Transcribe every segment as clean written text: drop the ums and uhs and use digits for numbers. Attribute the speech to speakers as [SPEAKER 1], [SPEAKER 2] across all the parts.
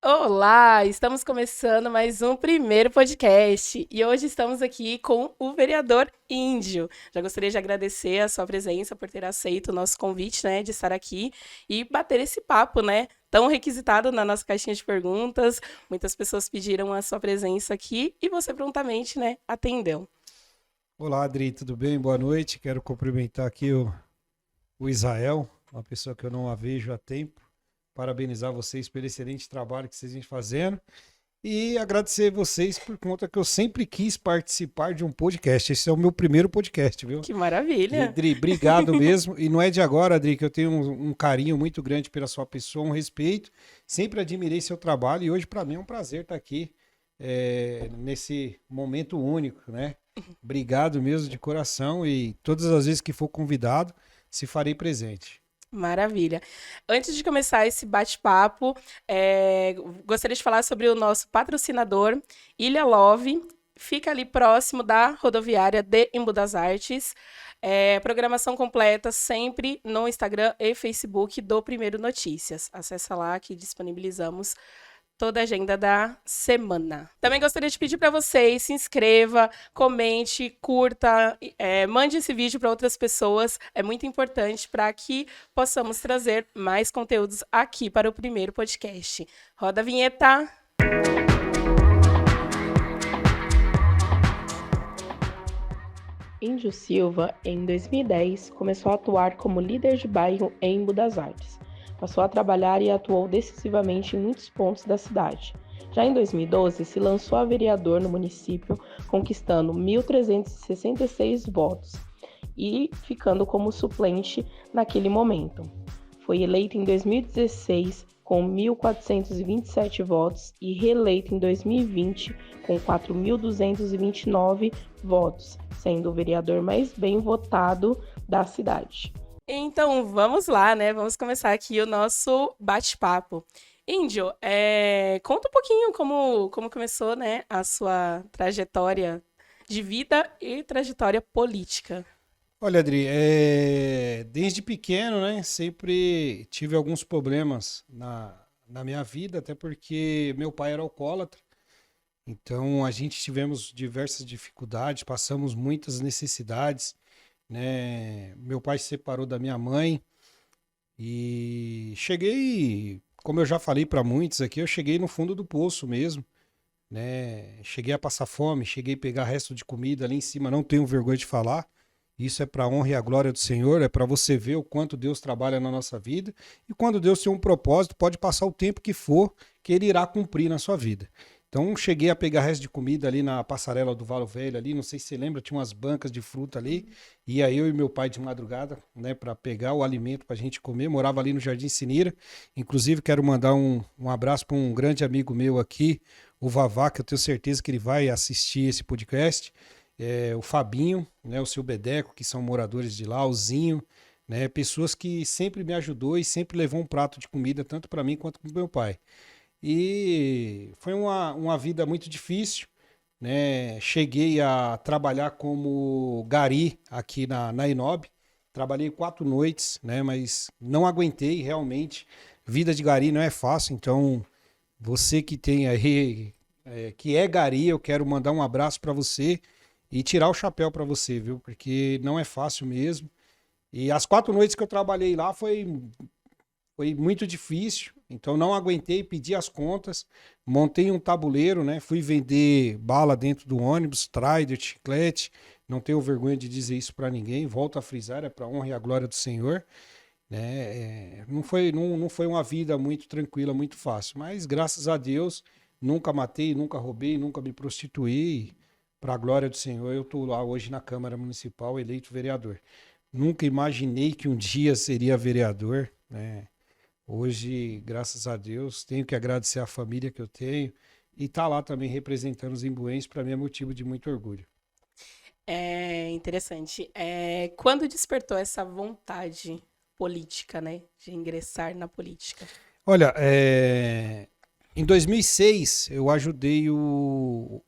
[SPEAKER 1] Olá, estamos começando mais um primeiro podcast e hoje estamos aqui com o vereador Índio. Já gostaria de agradecer a sua presença por ter aceito o nosso convite, né, de estar aqui e bater esse papo, né, tão requisitado na nossa caixinha de perguntas. Muitas pessoas pediram a sua presença aqui e você prontamente, né, atendeu.
[SPEAKER 2] Olá, Adri, tudo bem? Boa noite. Quero cumprimentar aqui o Israel, uma pessoa que eu não a vejo há tempo. Parabenizar vocês pelo excelente trabalho que vocês vêm fazendo e agradecer vocês por conta que eu sempre quis participar de um podcast. Esse é o meu primeiro podcast, viu?
[SPEAKER 1] Que
[SPEAKER 2] E,
[SPEAKER 1] maravilha!
[SPEAKER 2] Adri, obrigado mesmo. E não é de agora, Adri, que eu tenho um carinho muito grande pela sua pessoa, um respeito. Sempre admirei seu trabalho e hoje para mim é um prazer estar aqui nesse momento único, né? Obrigado mesmo de coração e todas as vezes que for convidado, se farei presente.
[SPEAKER 1] Maravilha. Antes de começar esse bate-papo, gostaria de falar sobre o nosso patrocinador, Ilha Love. Fica ali próximo da rodoviária de Embu das Artes. Programação completa sempre no Instagram e Facebook do Primeiro Notícias. Acesse lá que disponibilizamos toda a agenda da semana. Também gostaria de pedir para vocês, se inscreva, comente, curta, mande esse vídeo para outras pessoas. É muito importante para que possamos trazer mais conteúdos aqui para o primeiro podcast. Roda a vinheta. Índio Silva, em 2010, começou a atuar como líder de bairro em Embu das Artes. Passou a trabalhar e atuou decisivamente em muitos pontos da cidade. Já em 2012, se lançou a vereador no município, conquistando 1.366 votos e ficando como suplente naquele momento. Foi eleito em 2016 com 1.427 votos e reeleito em 2020 com 4.229 votos, sendo o vereador mais bem votado da cidade. Então, vamos lá, né? Vamos começar aqui o nosso bate-papo. Índio, conta um pouquinho como começou, né, a sua trajetória de vida e trajetória política.
[SPEAKER 2] Olha, Adri, desde pequeno, né, sempre tive alguns problemas na minha vida, até porque meu pai era alcoólatra, então a gente tivemos diversas dificuldades, passamos muitas necessidades, né? Meu pai se separou da minha mãe e cheguei, como eu já falei para muitos aqui, eu cheguei no fundo do poço mesmo, né? Cheguei a passar fome, cheguei a pegar resto de comida ali em cima, não tenho vergonha de falar. Isso é para a honra e a glória do Senhor, é para você ver o quanto Deus trabalha na nossa vida e quando Deus tem um propósito, pode passar o tempo que for, que ele irá cumprir na sua vida. Então, cheguei a pegar resto de comida ali na passarela do Valo Velho ali, não sei se você lembra, tinha umas bancas de fruta ali, ia eu e meu pai de madrugada, né, para pegar o alimento para a gente comer, morava ali no Jardim Sinira, inclusive quero mandar um abraço para um grande amigo meu aqui, o Vavá, que eu tenho certeza que ele vai assistir esse podcast, o Fabinho, né, o seu Bedeco, que são moradores de lá, o Zinho, né, pessoas que sempre me ajudou e sempre levou um prato de comida, tanto para mim quanto para o meu pai. E foi uma vida muito difícil, né? Cheguei a trabalhar como gari aqui na Inob. Trabalhei 4 noites, né? Mas não aguentei realmente. Vida de gari não é fácil, então você que tem aí, que é gari, eu quero mandar um abraço para você e tirar o chapéu para você, viu? Porque não é fácil mesmo. E as 4 noites que eu trabalhei lá foi muito difícil, então não aguentei, pedi as contas, montei um tabuleiro, né? Fui vender bala dentro do ônibus, Trident, chiclete. Não tenho vergonha de dizer isso para ninguém. Volto a frisar, é para honra e a glória do Senhor, né? Não foi uma vida muito tranquila, muito fácil, mas graças a Deus nunca matei, nunca roubei, nunca me prostituí. Para a glória do Senhor, eu estou lá hoje na Câmara Municipal eleito vereador. Nunca imaginei que um dia seria vereador, né? Hoje, graças a Deus, tenho que agradecer a família que eu tenho e estar lá também representando os imbuenses, para mim é motivo de muito orgulho.
[SPEAKER 1] É interessante. Quando despertou essa vontade política, né, de ingressar na política?
[SPEAKER 2] Olha, em 2006 eu ajudei o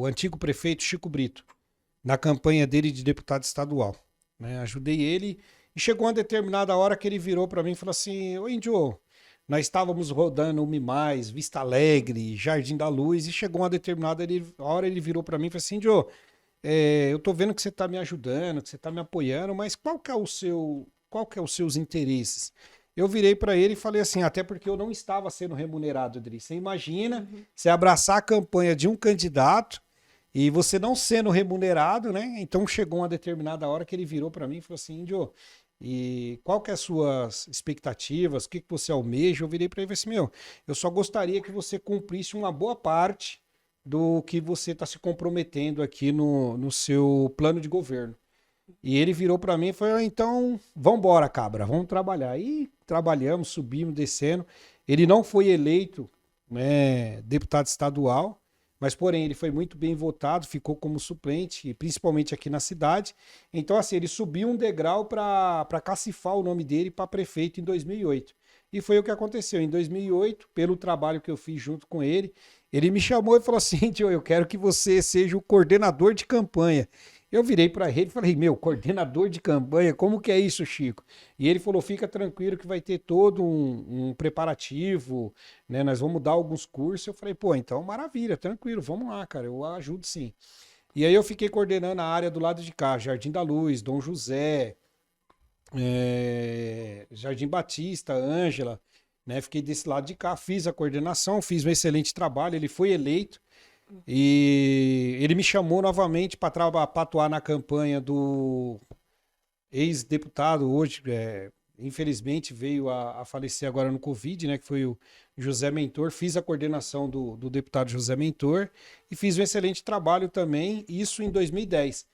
[SPEAKER 2] antigo prefeito Chico Brito na campanha dele de deputado estadual, né? Ajudei ele e chegou uma determinada hora que ele virou para mim e falou assim: Ô Índio, Nós estávamos rodando o Mimais, Vista Alegre, Jardim da Luz, e chegou uma determinada hora, ele virou para mim e falou assim, Joe, eu tô vendo que você tá me ajudando, que você tá me apoiando, mas qual que é os seus interesses? Eu virei para ele e falei assim, até porque eu não estava sendo remunerado, Adri. Você imagina você abraçar a campanha de um candidato e você não sendo remunerado, né? Então chegou uma determinada hora que ele virou para mim e falou assim, Joe, e qual que é as suas expectativas? O que que você almeja? Eu virei para ele e falei assim, meu, eu só gostaria que você cumprisse uma boa parte do que você está se comprometendo aqui no seu plano de governo. E ele virou para mim e falou, então, vamos embora, cabra, vamos trabalhar. E trabalhamos, subimos, descendo. Ele não foi eleito, né, deputado estadual, mas, porém, ele foi muito bem votado, ficou como suplente, principalmente aqui na cidade. Então, assim, ele subiu um degrau para cacifar o nome dele para prefeito em 2008. E foi o que aconteceu. Em 2008, pelo trabalho que eu fiz junto com ele, ele me chamou e falou assim, tio, eu quero que você seja o coordenador de campanha. Eu virei para ele e falei, meu, coordenador de campanha, como que é isso, Chico? E ele falou, fica tranquilo que vai ter todo um preparativo, né? Nós vamos dar alguns cursos. Eu falei, pô, então maravilha, tranquilo, vamos lá, cara, eu ajudo sim. E aí eu fiquei coordenando a área do lado de cá, Jardim da Luz, Dom José, Jardim Batista, Ângela, né? Fiquei desse lado de cá, fiz a coordenação, fiz um excelente trabalho, ele foi eleito. E ele me chamou novamente para atuar na campanha do ex-deputado, hoje, infelizmente, veio a falecer agora no Covid, né? Que foi o José Mentor. Fiz a coordenação do deputado José Mentor e fiz um excelente trabalho também, isso em 2010.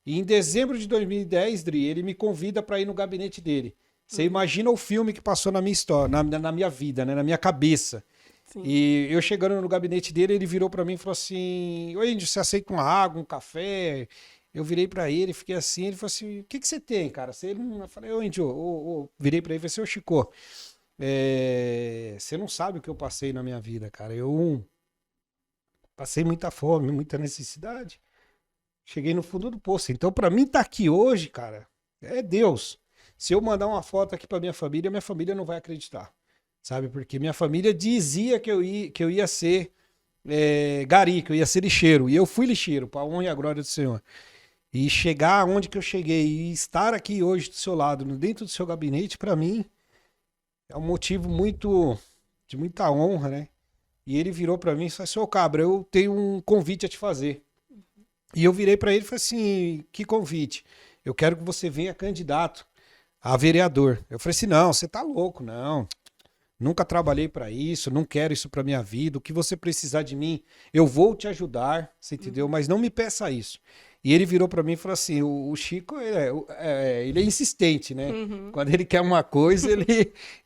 [SPEAKER 2] E em dezembro de 2010, Dri, ele me convida para ir no gabinete dele. Você imagina o filme que passou na minha história, na minha vida, né? Na minha cabeça. Sim. E eu chegando no gabinete dele, ele virou para mim e falou assim, oi, Índio, você aceita uma água, um café? Eu virei para ele, fiquei assim, ele falou assim, o que que você tem, cara? Eu falei, ô, Índio, virei para ele e falei assim, ô, Chico, você não sabe o que eu passei na minha vida, cara. Eu passei muita fome, muita necessidade. Cheguei no fundo do poço. Então, para mim estar aqui hoje, cara, é Deus. Se eu mandar uma foto aqui para minha família não vai acreditar. Sabe? Porque minha família dizia que eu ia ser gari, que eu ia ser lixeiro. E eu fui lixeiro, para a honra e a glória do Senhor. E chegar onde que eu cheguei e estar aqui hoje do seu lado, dentro do seu gabinete, para mim, é um motivo de muita honra, né? E ele virou para mim e falou assim, ô cabra, eu tenho um convite a te fazer. E eu virei para ele e falei assim, que convite? Eu quero que você venha candidato a vereador. Eu falei assim, não, você tá louco, não. Nunca trabalhei para isso, não quero isso para minha vida. O que você precisar de mim, eu vou te ajudar, você entendeu? Mas não me peça isso. E ele virou para mim e falou assim, o Chico, ele é insistente, né? Quando ele quer uma coisa,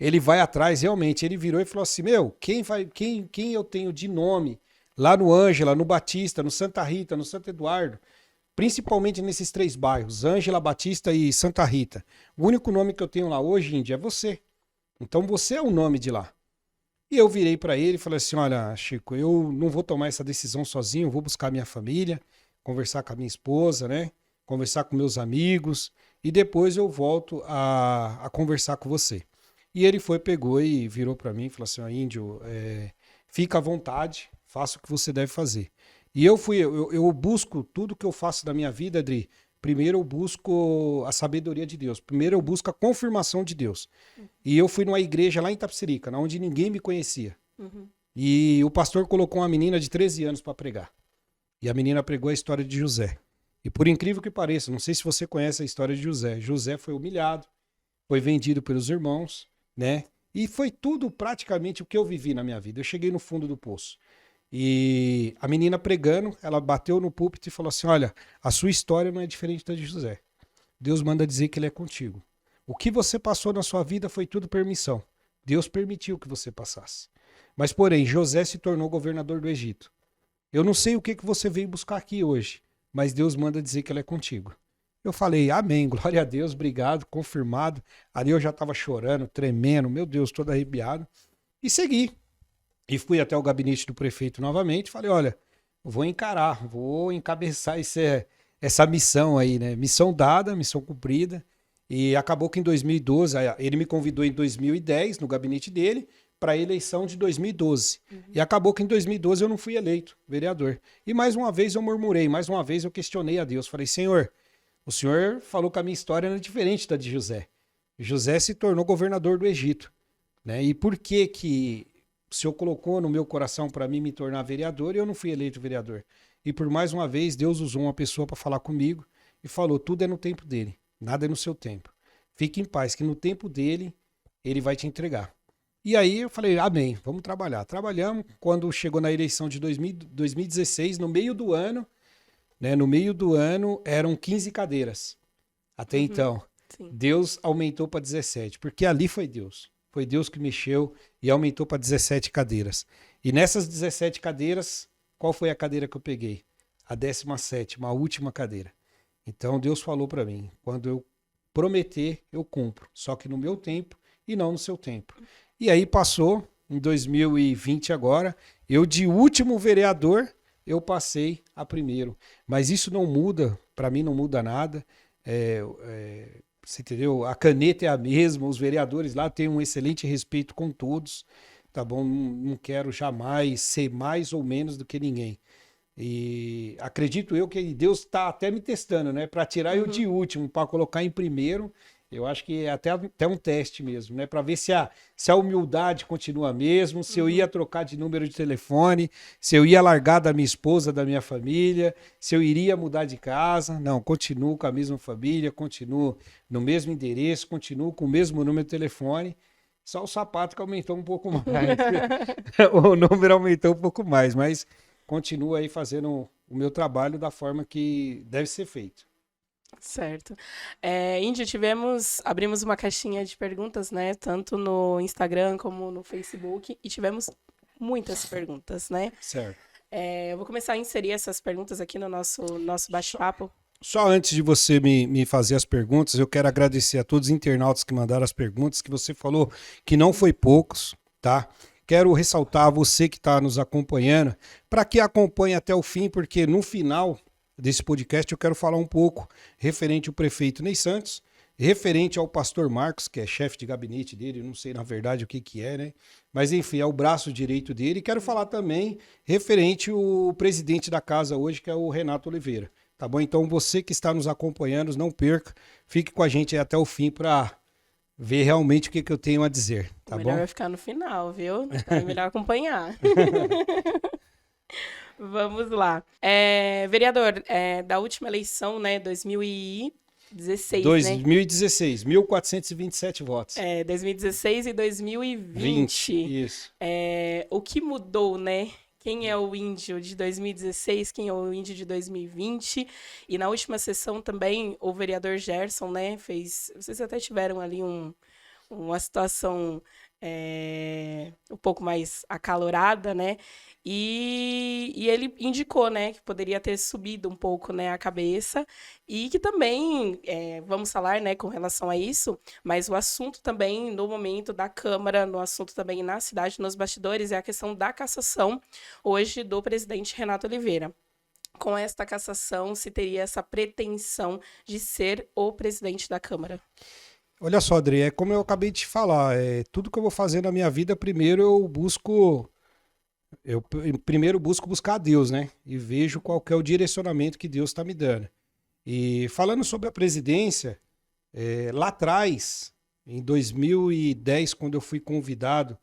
[SPEAKER 2] ele vai atrás, realmente. Ele virou e falou assim, meu, quem eu tenho de nome lá no Ângela, no Batista, no Santa Rita, no Santo Eduardo, principalmente nesses 3 bairros, Ângela, Batista e Santa Rita. O único nome que eu tenho lá hoje, Índia, é você. Então você é o nome de lá. E eu virei para ele e falei assim, olha, Chico, eu não vou tomar essa decisão sozinho, vou buscar minha família, conversar com a minha esposa, né? Conversar com meus amigos e depois eu volto a conversar com você. E ele pegou e virou para mim e falou assim, Índio, fica à vontade, faça o que você deve fazer. E eu busco tudo que eu faço da minha vida, Adri. Primeiro eu busco a sabedoria de Deus. Primeiro eu busco a confirmação de Deus. E eu fui numa igreja lá em Itapecerica, onde ninguém me conhecia. E o pastor colocou uma menina de 13 anos para pregar. E a menina pregou a história de José. E por incrível que pareça, não sei se você conhece a história de José. José foi humilhado, foi vendido pelos irmãos, né? E foi tudo praticamente o que eu vivi na minha vida. Eu cheguei no fundo do poço. E a menina pregando, ela bateu no púlpito e falou assim, olha, a sua história não é diferente da de José. Deus manda dizer que ele é contigo. O que você passou na sua vida foi tudo permissão. Deus permitiu que você passasse. Mas, porém, José se tornou governador do Egito. Eu não sei o que você veio buscar aqui hoje, mas Deus manda dizer que ele é contigo. Eu falei, amém, glória a Deus, obrigado, confirmado. Ali eu já estava chorando, tremendo, meu Deus, todo arrepiado. E segui. E fui até o gabinete do prefeito novamente, falei, olha, vou encarar, vou encabeçar essa missão aí, né? Missão dada, missão cumprida. E acabou que em 2012, ele me convidou em 2010 no gabinete dele para a eleição de 2012. E acabou que em 2012 eu não fui eleito vereador. E mais uma vez eu murmurei, mais uma vez eu questionei a Deus. Falei, Senhor, o Senhor falou que a minha história era diferente da de José. José se tornou governador do Egito, né? E por que o Senhor colocou no meu coração para mim me tornar vereador e eu não fui eleito vereador? E por mais uma vez Deus usou uma pessoa para falar comigo e falou, tudo é no tempo dele, nada é no seu tempo. Fique em paz, que no tempo dele ele vai te entregar. E aí eu falei, amém, vamos trabalhar. Trabalhamos. Quando chegou na eleição de 2016, no meio do ano, né? No meio do ano eram 15 cadeiras. Até então,
[SPEAKER 1] Sim.
[SPEAKER 2] Deus aumentou para 17, porque ali foi Deus. Foi Deus que mexeu e aumentou para 17 cadeiras. E nessas 17 cadeiras, qual foi a cadeira que eu peguei? A 17ª, a última cadeira. Então Deus falou para mim, quando eu prometer, eu cumpro. Só que no meu tempo e não no seu tempo. E aí passou, em 2020 agora, eu de último vereador, eu passei a primeiro. Mas isso não muda, para mim não muda nada. Você entendeu? A caneta é a mesma, os vereadores lá têm um excelente respeito com todos, tá bom? Não quero jamais ser mais ou menos do que ninguém. E acredito eu que Deus está até me testando, né? Para tirar eu de último, para colocar em primeiro. Eu acho que é até um teste mesmo, né? Para ver se a humildade continua mesmo, se eu ia trocar de número de telefone, se eu ia largar da minha esposa, da minha família, se eu iria mudar de casa. Não, continuo com a mesma família, continuo no mesmo endereço, continuo com o mesmo número de telefone. Só o sapato que aumentou um pouco mais. O número aumentou um pouco mais, mas continuo aí fazendo o meu trabalho da forma que deve ser feito.
[SPEAKER 1] Certo. Índio, abrimos uma caixinha de perguntas, né? Tanto no Instagram como no Facebook, e tivemos muitas perguntas, né?
[SPEAKER 2] Certo.
[SPEAKER 1] Eu vou começar a inserir essas perguntas aqui no nosso bate-papo.
[SPEAKER 2] Só antes de você me fazer as perguntas, eu quero agradecer a todos os internautas que mandaram as perguntas, que você falou que não foi poucos, tá? Quero ressaltar a você que está nos acompanhando, para que acompanhe até o fim, porque no final desse podcast eu quero falar um pouco referente ao prefeito Ney Santos, referente ao pastor Marcos, que é chefe de gabinete dele, não sei na verdade o que é, né? Mas enfim, é o braço direito dele. E quero falar também referente ao presidente da casa hoje, que é o Renato Oliveira, tá bom? Então você que está nos acompanhando, não perca, fique com a gente aí até o fim para ver realmente o que eu tenho a dizer, tá bom?
[SPEAKER 1] O melhor vai ficar no final, viu? É melhor acompanhar. Vamos lá. Vereador, da última eleição, né, 2016,
[SPEAKER 2] 2016, 1.427 votos.
[SPEAKER 1] 2016 e 2020.
[SPEAKER 2] Isso.
[SPEAKER 1] O que mudou, né? Quem é o índio de 2016, quem é o índio de 2020. E na última sessão também, o vereador Gerson, né, fez... Vocês até tiveram ali uma situação um pouco mais acalorada, né? E ele indicou, né, que poderia ter subido um pouco, né, a cabeça e que também, vamos falar, né, com relação a isso, mas o assunto também no momento da Câmara, no assunto também na cidade, nos bastidores, é a questão da cassação hoje do presidente Renato Oliveira. Com esta cassação, se teria essa pretensão de ser o presidente da Câmara?
[SPEAKER 2] Olha só, Adri, é como eu acabei de te falar, tudo que eu vou fazer na minha vida, primeiro eu primeiro busco buscar a Deus, né? E vejo qual que é o direcionamento que Deus está me dando. E falando sobre a presidência, lá atrás, em 2010, quando eu fui convidado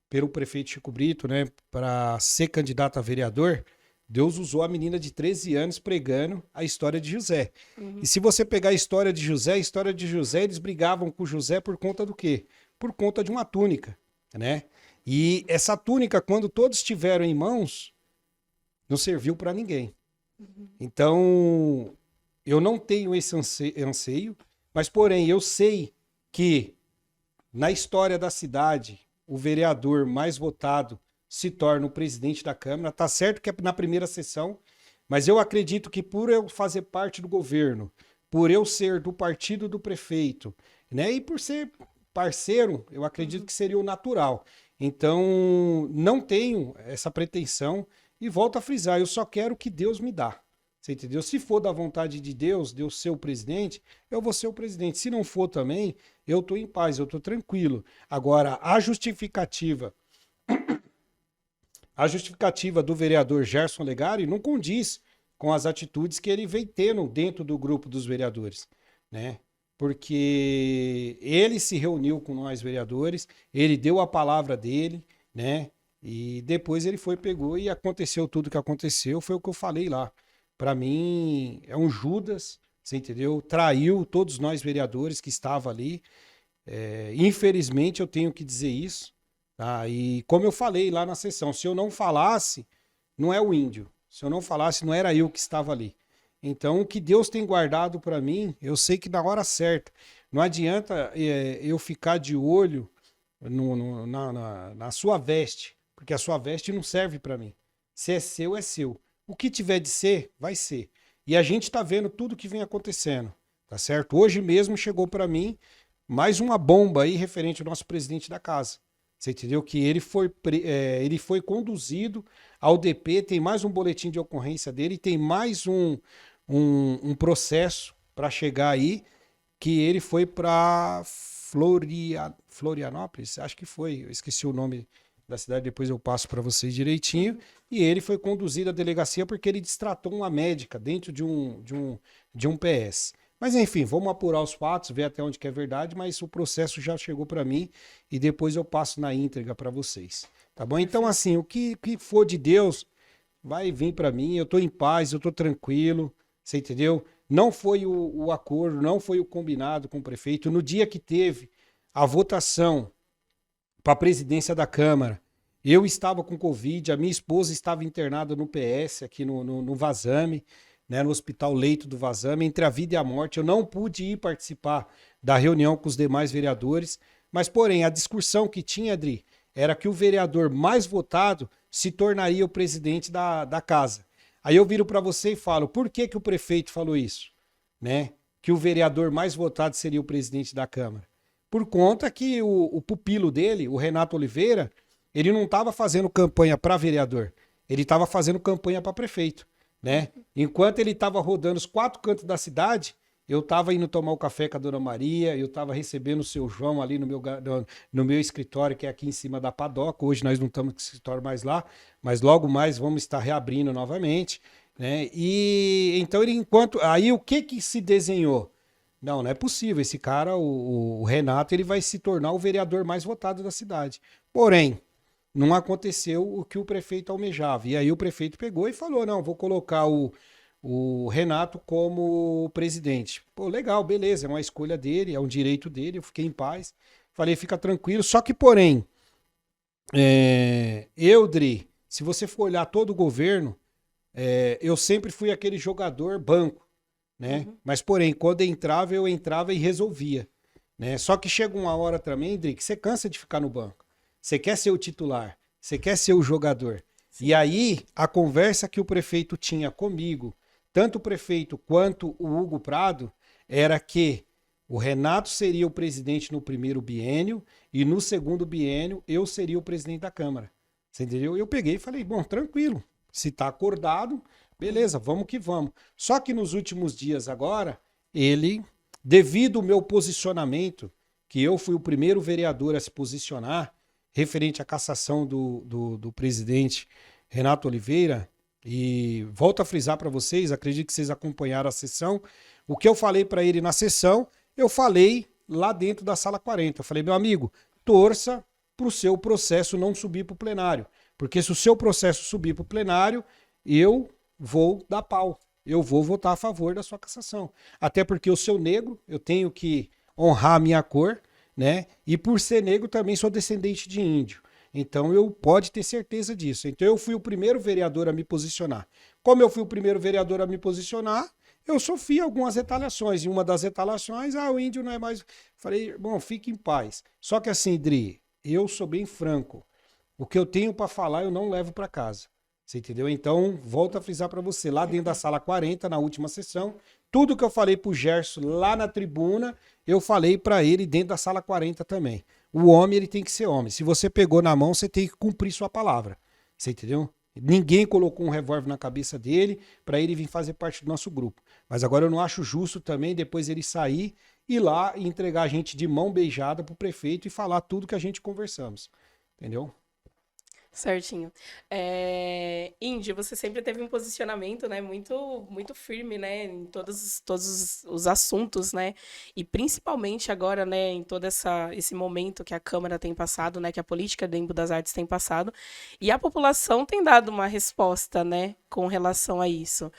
[SPEAKER 2] pelo prefeito Chico Brito, né, para ser candidato a vereador, Deus usou a menina de 13 anos pregando a história de José. E se você pegar a história de José, eles brigavam com José por conta do quê? Por conta de uma túnica, né? E essa túnica, quando todos tiveram em mãos, não serviu para ninguém. Então, eu não tenho esse anseio, mas porém eu sei que na história da cidade, o vereador mais votado se torna o presidente da Câmara. Tá certo que é na primeira sessão, mas eu acredito que por eu fazer parte do governo, por eu ser do partido do prefeito, né, e por ser parceiro, eu acredito que seria o natural. Então, não tenho essa pretensão e volto a frisar, eu só quero o que Deus me dá. Você entendeu? Se for da vontade de Deus ser o presidente, eu vou ser o presidente. Se não for também, eu tô em paz, eu tô tranquilo. Agora, a justificativa do vereador Gerson Legari não condiz com as atitudes que ele vem tendo dentro do grupo dos vereadores, né? Porque ele se reuniu com nós vereadores, ele deu a palavra dele, né? E depois ele pegou e aconteceu tudo o que aconteceu, foi o que eu falei lá. Para mim, é um Judas, você entendeu? Traiu todos nós vereadores que estavam ali. Infelizmente, eu tenho que dizer isso. Tá? E como eu falei lá na sessão, se eu não falasse, não é o índio. Se eu não falasse, não era eu que estava ali. Então, o que Deus tem guardado para mim, eu sei que na hora certa. Não adianta eu ficar de olho na sua veste, porque a sua veste não serve para mim. Se é seu, é seu. O que tiver de ser, vai ser. E a gente está vendo tudo que vem acontecendo, tá certo? Hoje mesmo chegou para mim mais uma bomba aí referente ao nosso presidente da casa. Você entendeu? Que ele foi conduzido ao DP, tem mais um boletim de ocorrência dele, tem mais um processo para chegar aí, que ele foi para Florianópolis, acho que foi, eu esqueci o nome da cidade, depois eu passo para vocês direitinho, e ele foi conduzido à delegacia porque ele destratou uma médica dentro de um PS. Mas enfim, vamos apurar os fatos, ver até onde que é verdade, mas o processo já chegou para mim e depois eu passo na íntegra para vocês, tá bom? Então assim, o que for de Deus vai vir para mim, eu tô em paz, eu tô tranquilo, você entendeu? Não foi o acordo, não foi o combinado com o prefeito. No dia que teve a votação para a presidência da Câmara, eu estava com Covid, a minha esposa estava internada no PS, aqui no Vazame, né, no Hospital Leito do Vazame, entre a vida e a morte. Eu não pude ir participar da reunião com os demais vereadores, mas, porém, a discussão que tinha, Adri, era que o vereador mais votado se tornaria o presidente da casa. Aí eu viro para você e falo, por que o prefeito falou isso? Né? Que o vereador mais votado seria o presidente da Câmara. Por conta que o pupilo dele, o Renato Oliveira, ele não estava fazendo campanha para vereador, ele estava fazendo campanha para prefeito. Né? Enquanto ele estava rodando os 4 cantos da cidade, eu estava indo tomar o café com a Dona Maria, eu estava recebendo o seu João ali no meu escritório, que é aqui em cima da Padoca. Hoje nós não estamos com o escritório mais lá, mas logo mais vamos estar reabrindo novamente. Né? E então aí o que se desenhou? Não é possível. Esse cara, o Renato, ele vai se tornar o vereador mais votado da cidade. Porém, não aconteceu o que o prefeito almejava. E aí o prefeito pegou e falou, não, vou colocar o Renato como presidente. Pô, legal, beleza, é uma escolha dele, é um direito dele, eu fiquei em paz. Falei, fica tranquilo. Só que, porém, Dri, se você for olhar todo o governo, eu sempre fui aquele jogador banco, né? Uhum. Mas, porém, quando eu entrava e resolvia. Né? Só que chega uma hora também, Dri, que você cansa de ficar no banco. Você quer ser o titular, você quer ser o jogador. Sim. E aí, a conversa que o prefeito tinha comigo, tanto o prefeito quanto o Hugo Prado, era que o Renato seria o presidente no primeiro biênio e no segundo biênio eu seria o presidente da Câmara. Você entendeu? Eu peguei e falei, bom, tranquilo, se tá acordado, beleza, vamos que vamos. Só que nos últimos dias agora, ele, devido ao meu posicionamento, que eu fui o primeiro vereador a se posicionar, referente à cassação do presidente Renato Oliveira, e volto a frisar para vocês, acredito que vocês acompanharam a sessão, o que eu falei para ele na sessão, eu falei lá dentro da sala 40, eu falei, meu amigo, torça para o seu processo não subir para o plenário, porque se o seu processo subir para o plenário, eu vou dar pau, eu vou votar a favor da sua cassação, até porque eu sou negro, eu tenho que honrar a minha cor, né? E por ser negro também sou descendente de índio. Então eu pode ter certeza disso. Então eu fui o primeiro vereador a me posicionar. Como eu fui o primeiro vereador a me posicionar, eu sofri algumas retaliações. E uma das retaliações, o índio não é mais... Falei, bom, fique em paz. Só que assim, Dri, eu sou bem franco. O que eu tenho para falar eu não levo para casa. Você entendeu? Então, volto a frisar para você. Lá dentro da sala 40, na última sessão, tudo que eu falei pro Gerson lá na tribuna, eu falei para ele dentro da sala 40 também. O homem, ele tem que ser homem. Se você pegou na mão, você tem que cumprir sua palavra. Você entendeu? Ninguém colocou um revólver na cabeça dele para ele vir fazer parte do nosso grupo. Mas agora eu não acho justo também depois ele sair, ir lá e entregar a gente de mão beijada pro prefeito e falar tudo que a gente conversamos. Entendeu?
[SPEAKER 1] Certinho. Índio, você sempre teve um posicionamento, né, muito firme, né, em todos os assuntos, né, e principalmente agora, né, em todo esse momento que a Câmara tem passado, né, que a política do Embu das Artes tem passado, e a população tem dado uma resposta, né, com relação a isso.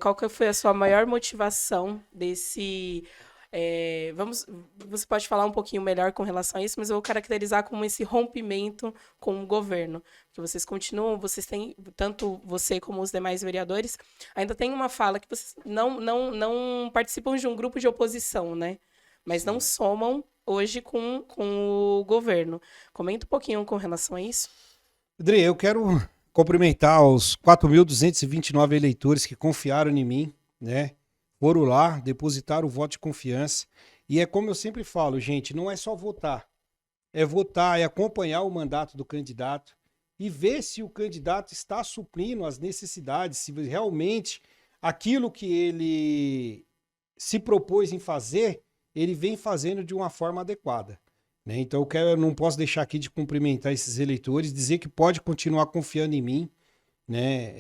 [SPEAKER 1] Qual que foi a sua maior motivação desse... você pode falar um pouquinho melhor com relação a isso, mas eu vou caracterizar como esse rompimento com o governo. Porque vocês continuam, vocês têm, tanto você como os demais vereadores, ainda tem uma fala que vocês não participam de um grupo de oposição, né? Mas não somam hoje com o governo. Comenta um pouquinho com relação a isso.
[SPEAKER 2] Adri, eu quero cumprimentar os 4.229 eleitores que confiaram em mim, né? Foram lá, depositaram o voto de confiança. E é como eu sempre falo, gente, não é só votar. É votar, é acompanhar o mandato do candidato e ver se o candidato está suprindo as necessidades, se realmente aquilo que ele se propôs em fazer, ele vem fazendo de uma forma adequada. Né? Então eu não posso deixar aqui de cumprimentar esses eleitores, dizer que pode continuar confiando em mim. Né?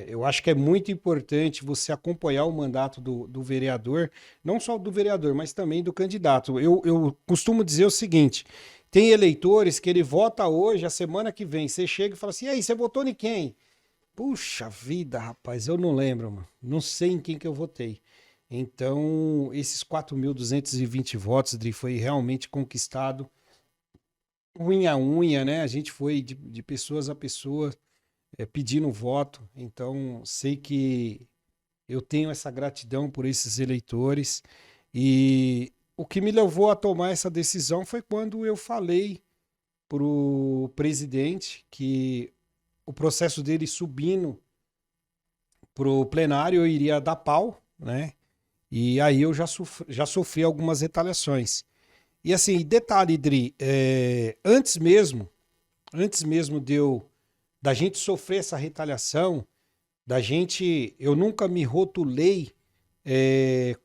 [SPEAKER 2] Eu acho que é muito importante você acompanhar o mandato do vereador, não só do vereador, mas também do candidato. Eu costumo dizer o seguinte, tem eleitores que ele vota hoje, a semana que vem, você chega e fala assim, e aí, você votou em quem? Puxa vida, rapaz, eu não lembro, mano. Não sei em quem que eu votei. Então, esses 4.220 votos, Dri, foi realmente conquistado unha a unha, né? A gente foi de pessoas a pessoa, pedindo voto, então sei que eu tenho essa gratidão por esses eleitores e o que me levou a tomar essa decisão foi quando eu falei para o presidente que o processo dele subindo para o plenário eu iria dar pau, né? E aí eu já sofri algumas retaliações. E assim, detalhe, Dri, antes mesmo da gente sofrer essa retaliação, eu nunca me rotulei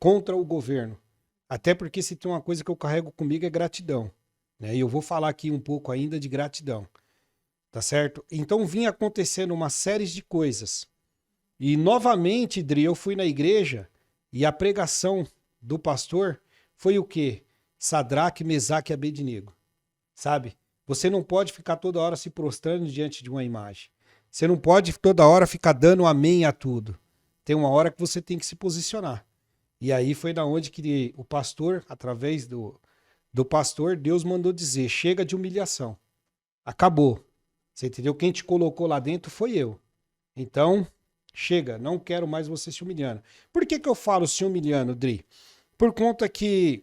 [SPEAKER 2] contra o governo. Até porque se tem uma coisa que eu carrego comigo é gratidão. Né? E eu vou falar aqui um pouco ainda de gratidão. Tá certo? Então vinha acontecendo uma série de coisas. E novamente, Dri, eu fui na igreja e a pregação do pastor foi o quê? Sadraque, Mesaque e Abednego. Sabe? Você não pode ficar toda hora se prostrando diante de uma imagem. Você não pode toda hora ficar dando amém a tudo. Tem uma hora que você tem que se posicionar. E aí foi da onde que o pastor, através do pastor, Deus mandou dizer, chega de humilhação. Acabou. Você entendeu? Quem te colocou lá dentro foi eu. Então, chega, não quero mais você se humilhando. Por que eu falo se humilhando, Dri? Por conta que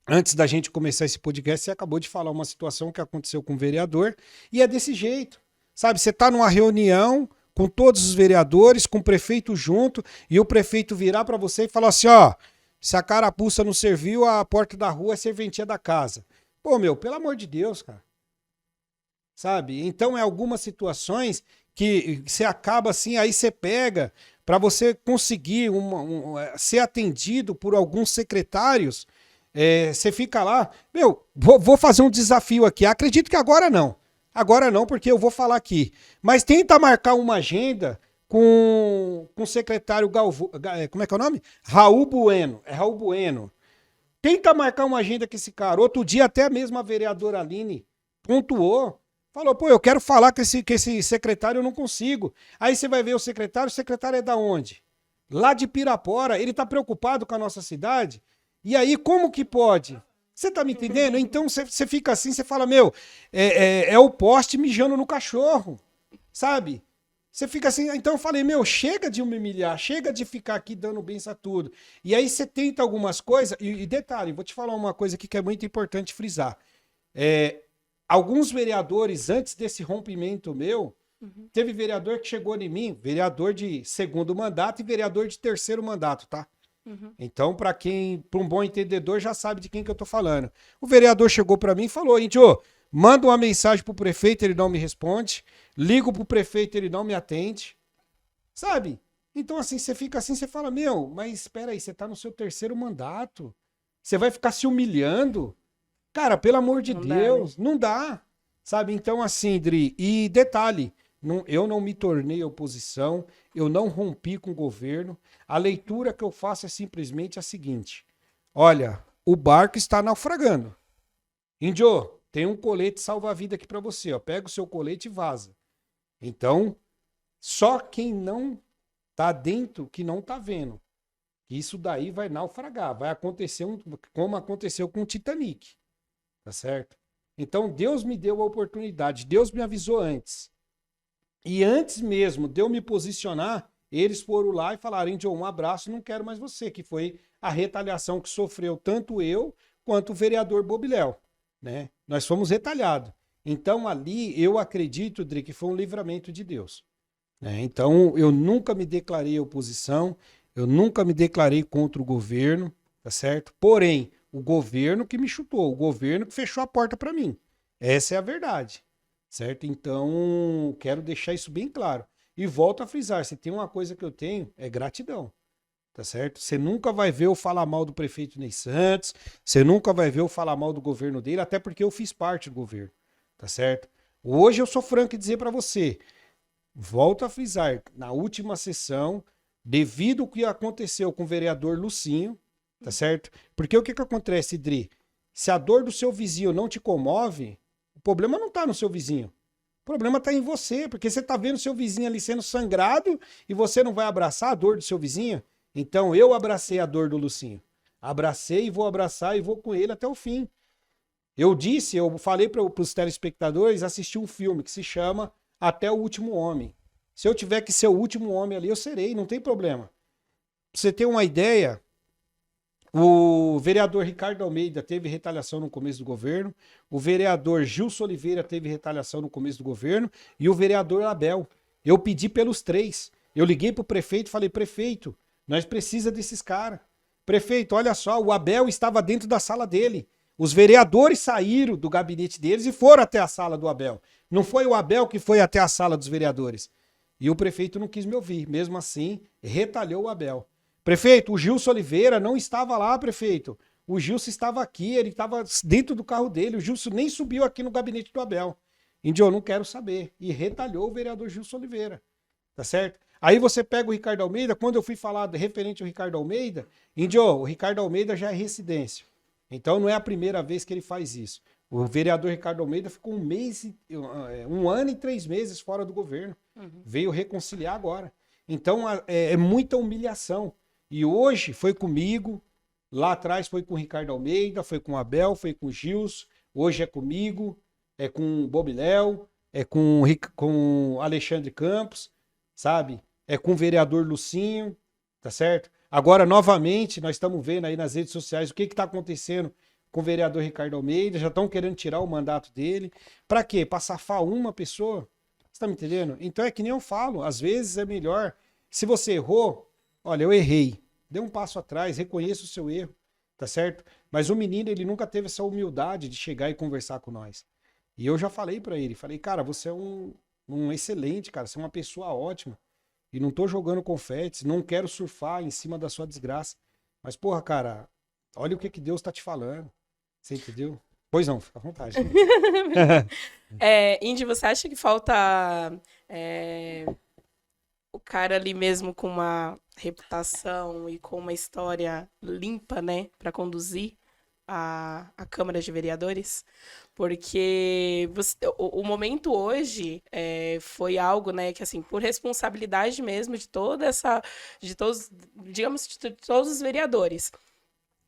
[SPEAKER 2] antes da gente começar esse podcast, você acabou de falar uma situação que aconteceu com o vereador e é desse jeito. Sabe, você está numa reunião com todos os vereadores, com o prefeito junto, e o prefeito virar para você e falar assim, ó, se a carapuça não serviu, a porta da rua é serventia da casa. Pô, meu, pelo amor de Deus, cara. Sabe? Então é algumas situações que você acaba assim, aí você pega para você conseguir ser atendido por alguns secretários, você fica lá, meu, vou fazer um desafio aqui, acredito que agora não, porque eu vou falar aqui, mas tenta marcar uma agenda com o secretário como é que é o nome? Raul Bueno, tenta marcar uma agenda com esse cara, outro dia até mesmo a vereadora Aline pontuou, falou, pô, eu quero falar com esse secretário, eu não consigo. Aí você vai ver o secretário é da onde? Lá de Pirapora, ele tá preocupado com a nossa cidade? E aí, como que pode? Você tá me entendendo? Então você fica assim, você fala, meu, é o poste mijando no cachorro, sabe? Você fica assim, então eu falei, meu, chega de me humilhar, chega de ficar aqui dando benção a tudo. E aí você tenta algumas coisas, e detalhe, vou te falar uma coisa aqui que é muito importante frisar. Alguns vereadores, antes desse rompimento meu, teve vereador que chegou em mim, vereador de segundo mandato e vereador de terceiro mandato, tá? Então, para um bom entendedor, já sabe de quem que eu tô falando. O vereador chegou para mim e falou, Índio, Mando uma mensagem pro prefeito, ele não me responde. Ligo pro prefeito, ele não me atende. Sabe? Então, assim, você fica assim, você fala, meu, mas espera aí, você tá no seu terceiro mandato. Você vai ficar se humilhando? Cara, pelo amor de
[SPEAKER 1] Não dá, né?
[SPEAKER 2] Deus, não dá. Sabe? Então, assim, Dri, e detalhe, eu não me tornei oposição, eu não rompi com o governo. A leitura que eu faço é simplesmente a seguinte: olha, o barco está naufragando. Índio, tem um colete salva-vida aqui pra você, ó. Pega o seu colete e vaza. Então, só quem não tá dentro que não tá vendo. Isso daí vai naufragar, vai acontecer como aconteceu com o Titanic, tá certo? Então Deus me deu a oportunidade, Deus me avisou antes. E antes mesmo de eu me posicionar, eles foram lá e falaram: Índio, um abraço, não quero mais você, que foi a retaliação que sofreu tanto eu quanto o vereador Bobiléu, né? Nós fomos retalhados. Então ali eu acredito, Dri, que foi um livramento de Deus. Então, eu nunca me declarei oposição, eu nunca me declarei contra o governo, tá certo? Porém, o governo que me chutou, o governo que fechou a porta para mim. Essa é a verdade, certo? Então, quero deixar isso bem claro. E volto a frisar, se tem uma coisa que eu tenho, é gratidão, tá certo? Você nunca vai ver eu falar mal do prefeito Ney Santos, você nunca vai ver eu falar mal do governo dele, até porque eu fiz parte do governo, tá certo? Hoje eu sou franco em dizer para você, volto a frisar, na última sessão, devido ao que aconteceu com o vereador Lucinho, tá certo? Porque o que acontece, Dri? Se a dor do seu vizinho não te comove, o problema não tá no seu vizinho. O problema tá em você, porque você tá vendo seu vizinho ali sendo sangrado e você não vai abraçar a dor do seu vizinho. Então eu abracei a dor do Lucinho. Abracei e vou abraçar e vou com ele até o fim. Eu falei para os telespectadores assistir um filme que se chama Até o Último Homem. Se eu tiver que ser o último homem ali, eu serei, não tem problema. Pra você ter uma ideia, o vereador Ricardo Almeida teve retaliação no começo do governo, o vereador Gilson Oliveira teve retaliação no começo do governo e o vereador Abel. Eu pedi pelos três. Eu liguei pro prefeito e falei: prefeito, nós precisamos desses caras. Prefeito, olha só, o Abel estava dentro da sala dele. Os vereadores saíram do gabinete deles e foram até a sala do Abel. Não foi o Abel que foi até a sala dos vereadores. E o prefeito não quis me ouvir. Mesmo assim, retalhou o Abel. Prefeito, o Gilson Oliveira não estava lá, prefeito. O Gilson estava aqui, ele estava dentro do carro dele. O Gilson nem subiu aqui no gabinete do Abel. Índio, eu não quero saber. E retalhou o vereador Gilson Oliveira. Tá certo? Aí você pega o Ricardo Almeida, quando eu fui falar referente ao Ricardo Almeida, Índio, o Ricardo Almeida já é residência. Então não é a primeira vez que ele faz isso. O vereador Ricardo Almeida ficou um ano e 3 meses fora do governo. Veio reconciliar agora. Então é muita humilhação. E hoje foi comigo, lá atrás foi com o Ricardo Almeida, foi com o Abel, foi com o Gils, hoje é comigo, é com o Bobiléu, é com o Alexandre Campos, sabe? É com o vereador Lucinho, tá certo? Agora, novamente, nós estamos vendo aí nas redes sociais o que está acontecendo com o vereador Ricardo Almeida, já estão querendo tirar o mandato dele. Para quê? Para safar uma pessoa? Você tá me entendendo? Então é que nem eu falo, às vezes é melhor, se você errou, olha, eu errei, dê um passo atrás, reconheça o seu erro, tá certo? Mas o menino, ele nunca teve essa humildade de chegar e conversar com nós. E eu já falei para ele, falei: cara, você é um excelente, cara, você é uma pessoa ótima. E não tô jogando confetes, não quero surfar em cima da sua desgraça. Mas, porra, cara, olha o que Deus tá te falando. Você entendeu? Pois não, fica à vontade.
[SPEAKER 1] Indy, você acha que falta o cara ali mesmo com uma reputação e com uma história limpa, né, para conduzir a Câmara de Vereadores? Porque o momento hoje foi algo, né, que assim, por responsabilidade mesmo de toda essa, de todos, digamos, de todos os vereadores,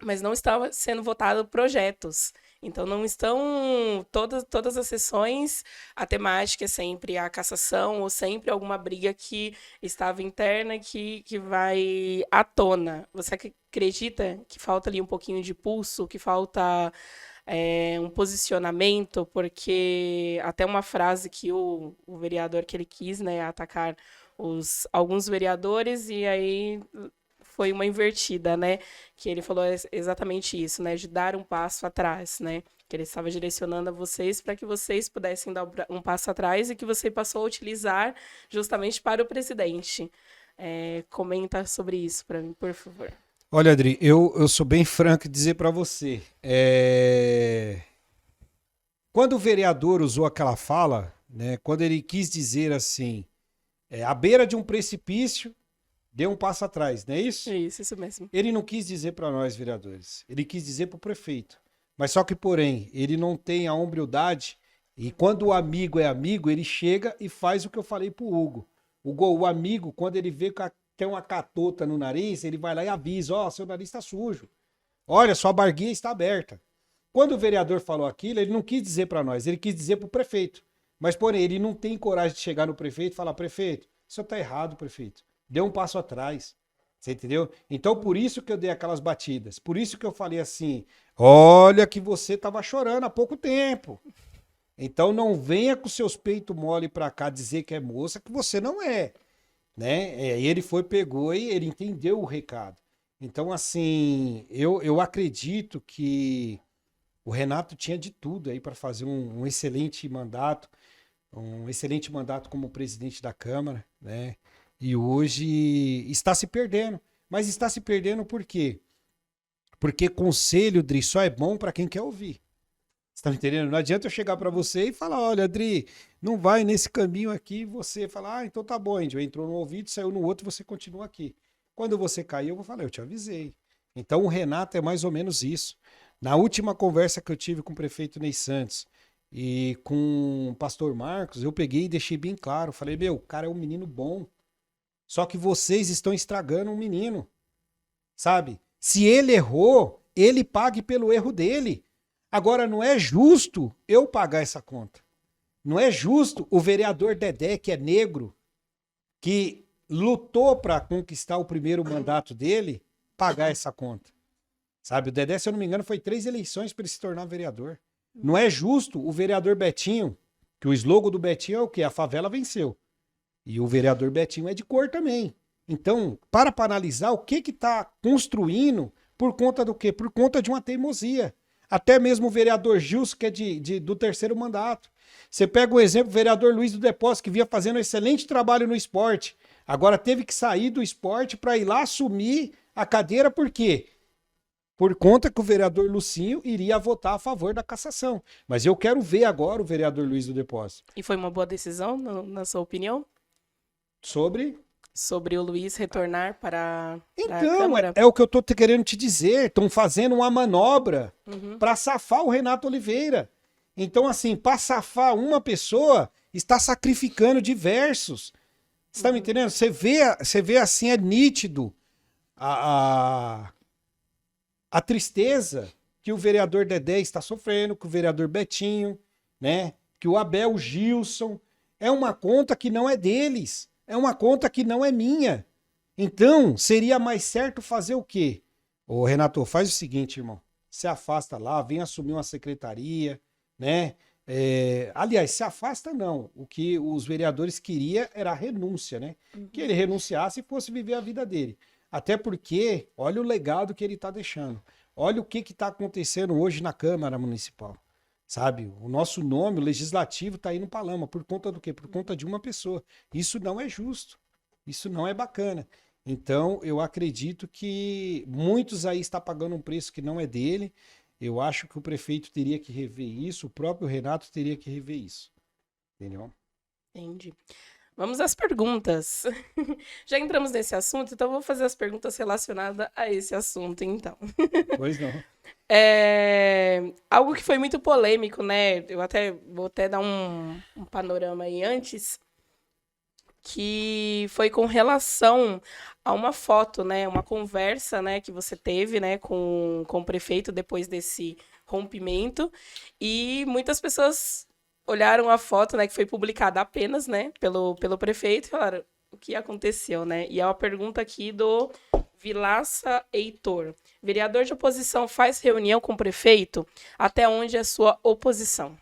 [SPEAKER 1] mas não estava sendo votado projetos. Então não estão todas as sessões, a temática é sempre a cassação ou sempre alguma briga que estava interna que vai à tona. Você acredita que falta ali um pouquinho de pulso, que falta um posicionamento, porque até uma frase que o vereador que ele quis, né, atacar alguns vereadores, e aí foi uma invertida, né? Que ele falou exatamente isso, né? De dar um passo atrás, né? Que ele estava direcionando a vocês para que vocês pudessem dar um passo atrás e que você passou a utilizar justamente para o presidente. Comenta sobre isso para mim, por favor.
[SPEAKER 2] Olha, Adri, eu sou bem franco em dizer para você. Quando o vereador usou aquela fala, né, quando ele quis dizer assim, à beira de um precipício, deu um passo atrás, não é isso?
[SPEAKER 1] Isso mesmo.
[SPEAKER 2] Ele não quis dizer para nós, vereadores, ele quis dizer para o prefeito. Mas só que, porém, ele não tem a humildade e quando o amigo é amigo, ele chega e faz o que eu falei pro Hugo. O amigo, quando ele vê que tem uma catota no nariz, ele vai lá e avisa, ó, seu nariz está sujo. Olha, sua barguinha está aberta. Quando o vereador falou aquilo, ele não quis dizer para nós, ele quis dizer pro prefeito. Mas, porém, ele não tem coragem de chegar no prefeito e falar, prefeito, isso tá errado, prefeito. Deu um passo atrás. Você entendeu? Então, por isso que eu dei aquelas batidas. Por isso que eu falei assim, olha que você tava chorando há pouco tempo. Então, não venha com seus peitos mole pra cá dizer que é moça, que você não é. Né? Ele pegou e ele entendeu o recado. Então, assim, eu acredito que o Renato tinha de tudo aí para fazer um excelente mandato como presidente da Câmara, né? E hoje está se perdendo. Mas está se perdendo por quê? Porque conselho, Dri, só é bom para quem quer ouvir. Você tá me entendendo? Não adianta eu chegar para você e falar, olha, Adri, não vai nesse caminho aqui, você falar, então tá bom, Índio, entrou no ouvido, saiu no outro, você continua aqui. Quando você cair, eu vou falar, eu te avisei. Então o Renato é mais ou menos isso. Na última conversa que eu tive com o prefeito Ney Santos e com o pastor Marcos, eu peguei e deixei bem claro, falei, meu, o cara é um menino bom, só que vocês estão estragando um menino, sabe? Se ele errou, ele pague pelo erro dele. Agora, não é justo eu pagar essa conta. Não é justo o vereador Dedé, que é negro, que lutou para conquistar o primeiro mandato dele, pagar essa conta. Sabe, o Dedé, se eu não me engano, foi 3 eleições para ele se tornar vereador. Não é justo o vereador Betinho, que o slogan do Betinho é o quê? A favela venceu. E o vereador Betinho é de cor também. Então, para analisar o que está construindo, por conta do quê? Por conta de uma teimosia. Até mesmo o vereador Gilson, que é do terceiro mandato. Você pega o exemplo do vereador Luiz do Depósito, que vinha fazendo um excelente trabalho no esporte. Agora teve que sair do esporte para ir lá assumir a cadeira, por quê? Por conta que o vereador Lucinho iria votar a favor da cassação. Mas eu quero ver agora o vereador Luiz do Depósito.
[SPEAKER 1] E foi uma boa decisão, na sua opinião? Sobre o Luiz retornar para a Câmara?
[SPEAKER 2] É o que eu tô querendo te dizer. Estão fazendo uma manobra para safar o Renato Oliveira. Então, assim, para safar uma pessoa, está sacrificando diversos. Você tá me entendendo? Você vê assim, é nítido a tristeza que o vereador Dedé está sofrendo, que o vereador Betinho, né? Que o Abel Gilson. É uma conta que não é deles. É uma conta que não é minha. Então, seria mais certo fazer o quê? Ô, Renato, faz o seguinte, irmão. Se afasta lá, vem assumir uma secretaria, né? Aliás, se afasta não. O que os vereadores queriam era a renúncia, né? Que ele renunciasse e fosse viver a vida dele. Até porque, olha o legado que ele está deixando. Olha o que está acontecendo hoje na Câmara Municipal. Sabe? O nosso nome, o legislativo, está indo para lama. Por conta do quê? Por conta de uma pessoa. Isso não é justo. Isso não é bacana. Então, eu acredito que muitos aí estão pagando um preço que não é dele. Eu acho que o prefeito teria que rever isso, o próprio Renato teria que rever isso. Entendeu?
[SPEAKER 1] Entendi. Vamos às perguntas. Já entramos nesse assunto, então eu vou fazer as perguntas relacionadas a esse assunto, então.
[SPEAKER 2] Pois não.
[SPEAKER 1] Algo que foi muito polêmico, né? Eu vou até dar um panorama aí antes, que foi com relação a uma foto, né? Uma conversa, né, que você teve, né, com o prefeito depois desse rompimento. E muitas pessoas olharam a foto, né, que foi publicada apenas, né, pelo prefeito e falaram o que aconteceu, né? E é uma pergunta aqui do Vilaça Heitor. Vereador de oposição faz reunião com o prefeito? Até onde é sua oposição?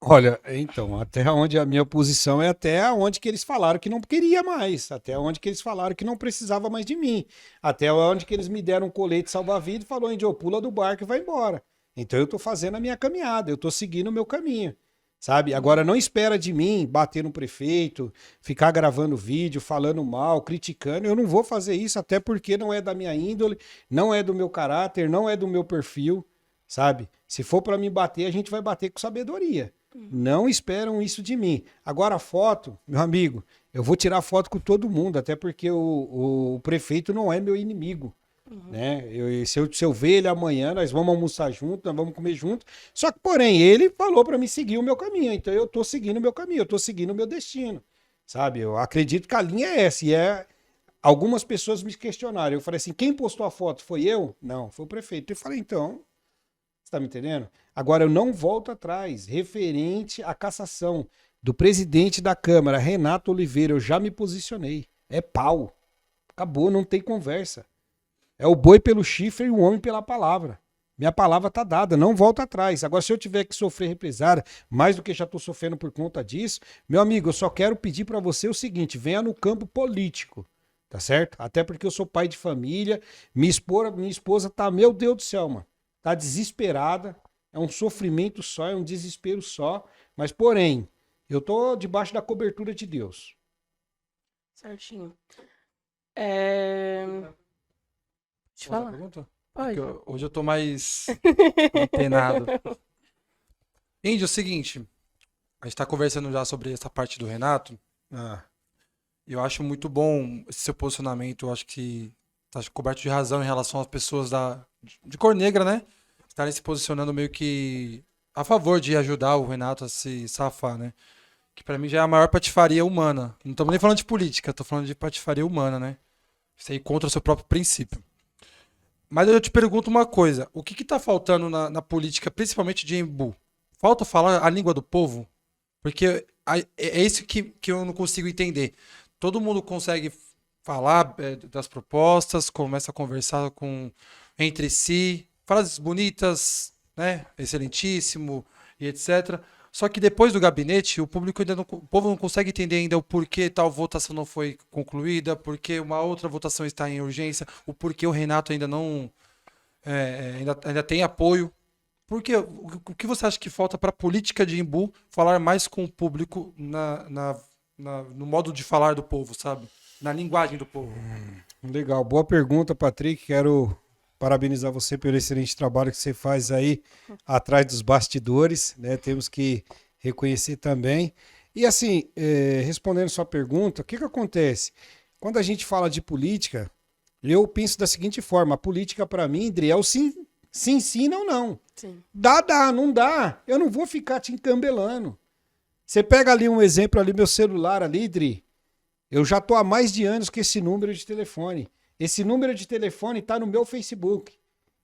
[SPEAKER 2] Olha, então, até onde a minha posição é até onde que eles falaram que não queria mais, até onde que eles falaram que não precisava mais de mim, até onde que eles me deram um colete salva-vida e falou, Índio, pula do barco e vai embora. Então eu tô fazendo a minha caminhada, eu tô seguindo o meu caminho, sabe? Agora não espera de mim bater no prefeito, ficar gravando vídeo, falando mal, criticando, eu não vou fazer isso, até porque não é da minha índole, não é do meu caráter, não é do meu perfil, sabe? Se for para me bater, a gente vai bater com sabedoria. Não esperam isso de mim. Agora, a foto, meu amigo, eu vou tirar foto com todo mundo, até porque o prefeito não é meu inimigo. Né? Se eu ver ele amanhã, nós vamos almoçar junto, nós vamos comer junto. Só que, porém, ele falou para mim seguir o meu caminho. Então, eu tô seguindo o meu caminho, eu tô seguindo o meu destino. Sabe? Eu acredito que a linha é essa. E é. Algumas pessoas me questionaram. Eu falei assim: quem postou a foto? Foi eu? Não, foi o prefeito. Eu falei: então. Você tá me entendendo? Agora eu não volto atrás. Referente à cassação do presidente da Câmara, Renato Oliveira, eu já me posicionei. É pau. Acabou, não tem conversa. É o boi pelo chifre e o homem pela palavra. Minha palavra tá dada, não volto atrás. Agora, se eu tiver que sofrer represária, mais do que já estou sofrendo por conta disso, meu amigo, eu só quero pedir para você o seguinte: venha no campo político, tá certo? Até porque eu sou pai de família, minha esposa tá, meu Deus do céu, mano. Tá desesperada, é um sofrimento só, é um desespero só, mas porém, eu tô debaixo da cobertura de Deus.
[SPEAKER 1] Certinho. Deixa eu
[SPEAKER 3] Posso fazer
[SPEAKER 1] falar.
[SPEAKER 3] a pergunta?
[SPEAKER 1] Pode.
[SPEAKER 3] Hoje eu tô mais antenado. Índio, é o seguinte, a gente tá conversando já sobre essa parte do Renato.
[SPEAKER 2] Ah,
[SPEAKER 3] E eu acho muito bom esse seu posicionamento. Eu acho que tá coberto de razão em relação às pessoas de cor negra, né? Estarem se posicionando meio que a favor de ajudar o Renato a se safar, né? Que pra mim já é a maior patifaria humana. Não estamos nem falando de política, tô falando de patifaria humana, né? Isso aí contra o seu próprio princípio. Mas eu te pergunto uma coisa: o que tá faltando na política, principalmente de Embu? Falta falar a língua do povo? Porque é isso que eu não consigo entender. Todo mundo consegue falar das propostas, começa a conversar entre si, frases bonitas, né? Excelentíssimo e etc. Só que depois do gabinete, o povo não consegue entender ainda o porquê tal votação não foi concluída, porque uma outra votação está em urgência, o porquê o Renato ainda não ainda tem apoio. Porque o que você acha que falta para a política de Embu falar mais com o público no modo de falar do povo, sabe? Na linguagem do povo.
[SPEAKER 2] legal, boa pergunta, Patrick. Quero parabenizar você pelo excelente trabalho que você faz aí atrás dos bastidores, né? Temos que reconhecer também. E assim, respondendo sua pergunta, o que que acontece? Quando a gente fala de política, eu penso da seguinte forma: a política para mim, Dri, é o sim, não, não.
[SPEAKER 1] Sim.
[SPEAKER 2] Dá, não dá. Eu não vou ficar te encambelando. Você pega ali um exemplo ali, meu celular ali, Dri. Eu já tô há mais de anos com esse número de telefone. Esse número de telefone tá no meu Facebook.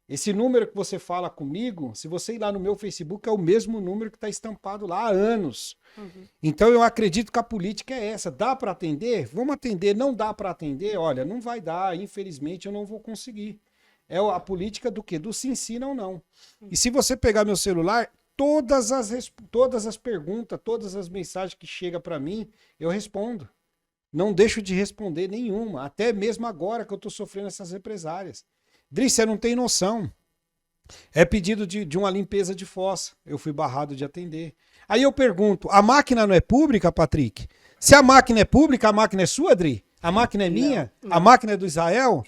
[SPEAKER 2] Esse número que você fala comigo, se você ir lá no meu Facebook, é o mesmo número que está estampado lá há anos. Então eu acredito que a política é essa. Dá para atender? Vamos atender. Não dá para atender? Olha, não vai dar. Infelizmente eu não vou conseguir. É a política do quê? Do sim, não, não. E se você pegar meu celular, todas as perguntas, todas as mensagens que chegam para mim, eu respondo. Não deixo de responder nenhuma, até mesmo agora que eu estou sofrendo essas represárias. Dri, você não tem noção. É pedido de uma limpeza de fossa. Eu fui barrado de atender. Aí eu pergunto, a máquina não é pública, Patrick? Se a máquina é pública, a máquina é sua, Dri? A máquina é minha?
[SPEAKER 1] Não.
[SPEAKER 2] A máquina é do Israel?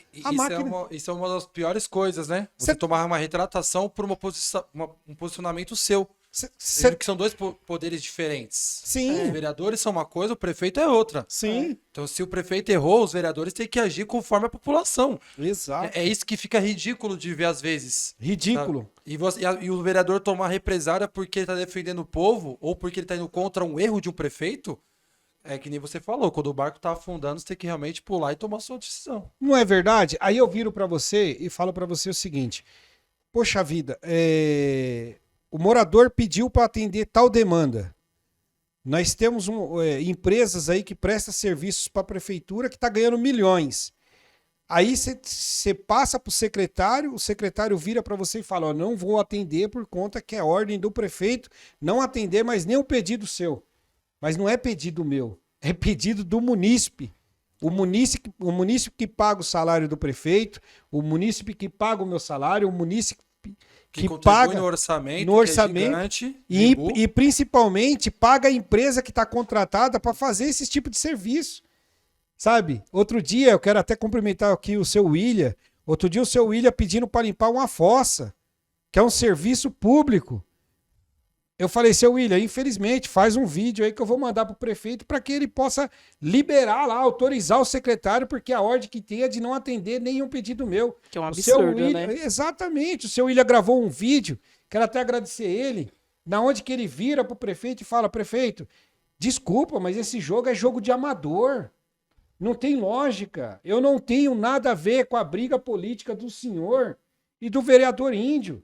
[SPEAKER 3] Isso é uma das piores coisas, né? Você tomar uma retratação por um posicionamento seu. Sendo que são dois poderes diferentes.
[SPEAKER 2] Sim.
[SPEAKER 3] Os vereadores são uma coisa, o prefeito é outra.
[SPEAKER 2] Sim.
[SPEAKER 3] Então, se o prefeito errou, os vereadores têm que agir conforme a população.
[SPEAKER 2] Exato.
[SPEAKER 3] É isso que fica ridículo de ver às vezes.
[SPEAKER 2] Ridículo.
[SPEAKER 3] E o vereador tomar represária porque ele está defendendo o povo ou porque ele está indo contra um erro de um prefeito. É que nem você falou, quando o barco tá afundando, você tem que realmente pular e tomar sua decisão.
[SPEAKER 2] Não é verdade? Aí eu viro para você e falo para você o seguinte: poxa vida, o morador pediu para atender tal demanda. Nós temos empresas aí que prestam serviços para a prefeitura que está ganhando milhões. Aí você passa para o secretário vira para você e fala, ó, não vou atender por conta que é ordem do prefeito não atender mais nenhum pedido seu. Mas não é pedido meu, é pedido do munícipe. O munícipe que paga o salário do prefeito, o munícipe que paga o meu salário, o munícipe que paga
[SPEAKER 3] no orçamento,
[SPEAKER 2] no orçamento
[SPEAKER 3] que é gigante,
[SPEAKER 2] e principalmente paga a empresa que está contratada para fazer esse tipo de serviço. Sabe? Outro dia, eu quero até cumprimentar aqui o seu William. Outro dia o seu William pedindo para limpar uma fossa, que é um serviço público. Eu falei, seu William, infelizmente, faz um vídeo aí que eu vou mandar para o prefeito para que ele possa liberar lá, autorizar o secretário, porque a ordem que tem é de não atender nenhum pedido meu.
[SPEAKER 1] Que é um absurdo,
[SPEAKER 2] William,
[SPEAKER 1] né?
[SPEAKER 2] Exatamente. O seu William gravou um vídeo, quero até agradecer ele, na onde que ele vira para o prefeito e fala, prefeito, desculpa, mas esse jogo é jogo de amador. Não tem lógica. Eu não tenho nada a ver com a briga política do senhor e do vereador Índio.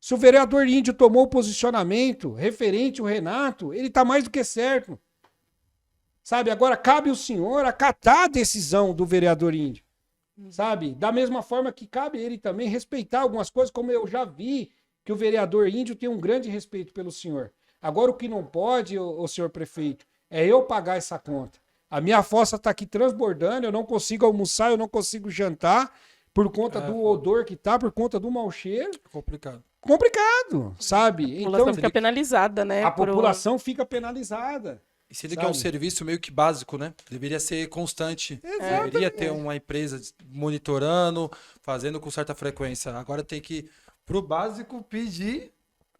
[SPEAKER 2] Se o vereador Índio tomou o posicionamento referente ao Renato, ele está mais do que certo. Sabe? Agora cabe o senhor acatar a decisão do vereador Índio. Sabe? Da mesma forma que cabe ele também respeitar algumas coisas, como eu já vi que o vereador Índio tem um grande respeito pelo senhor. Agora o que não pode, o senhor prefeito, é eu pagar essa conta. A minha fossa está aqui transbordando, eu não consigo almoçar, eu não consigo jantar, por conta do odor que tá, por conta do mau cheiro. Complicado, sabe?
[SPEAKER 1] A população fica penalizada, né?
[SPEAKER 2] A população fica penalizada.
[SPEAKER 3] E se ele quer um serviço meio que básico, né? Deveria ser constante. Deveria ter uma empresa monitorando, fazendo com certa frequência. Agora tem que, pro básico, pedir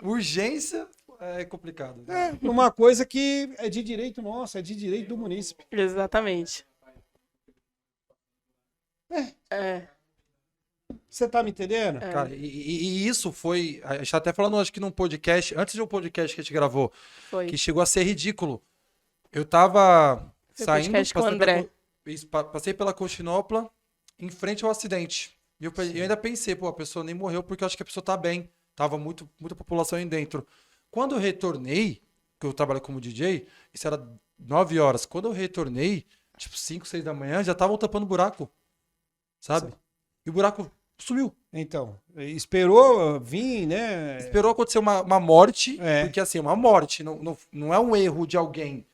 [SPEAKER 3] urgência. É complicado.
[SPEAKER 2] Uma coisa que é de direito nosso, é de direito do munícipe.
[SPEAKER 1] Exatamente.
[SPEAKER 2] Você tá me entendendo?
[SPEAKER 3] Cara, e isso foi... A gente tá até falando, acho que num podcast, antes de um podcast que a gente gravou, que chegou a ser ridículo. Eu tava saindo...
[SPEAKER 1] Podcast com o André.
[SPEAKER 3] Passei pela Constantinopla, em frente ao acidente. E eu ainda pensei, pô, a pessoa nem morreu, porque eu acho que a pessoa tá bem. Tava muita população aí dentro. Quando eu retornei, que eu trabalho como DJ, isso era 9 horas. Quando eu retornei, tipo 5, 6 da manhã, já estavam tampando buraco. Sabe? Sim. E o buraco sumiu.
[SPEAKER 2] Então, esperou vir, né?
[SPEAKER 3] Esperou acontecer uma morte, porque assim, uma morte não é um erro de alguém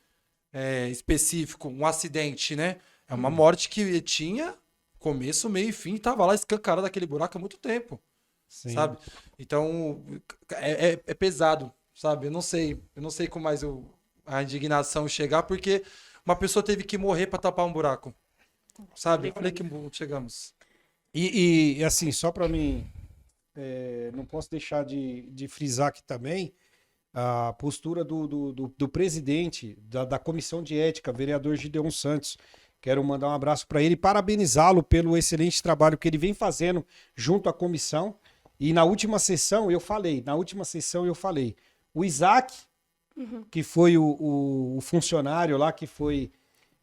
[SPEAKER 3] específico, um acidente, né? É uma morte que tinha começo, meio e fim, e tava lá escancarado daquele buraco há muito tempo. Sim. Sabe? Então, é pesado. Sabe? Eu não sei como mais a indignação chegar, porque uma pessoa teve que morrer para tapar um buraco. Sabe? Olha que chegamos.
[SPEAKER 2] E assim, só para mim, não posso deixar de frisar aqui também a postura do presidente da Comissão de Ética, vereador Gideon Santos. Quero mandar um abraço para ele e parabenizá-lo pelo excelente trabalho que ele vem fazendo junto à comissão. E na última sessão eu falei, o Isaac, que foi o funcionário lá que foi,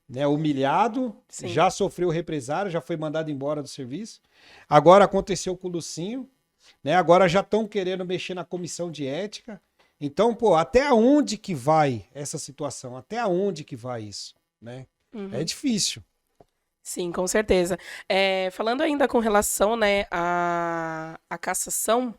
[SPEAKER 2] né, humilhado, sim, já sofreu represário, já foi mandado embora do serviço. Agora aconteceu com o Lucinho, né? Agora já estão querendo mexer na comissão de ética. Então, pô, até onde que vai essa situação? Até onde que vai isso, né? É difícil.
[SPEAKER 1] Sim, com certeza. Falando ainda com relação, né, à cassação,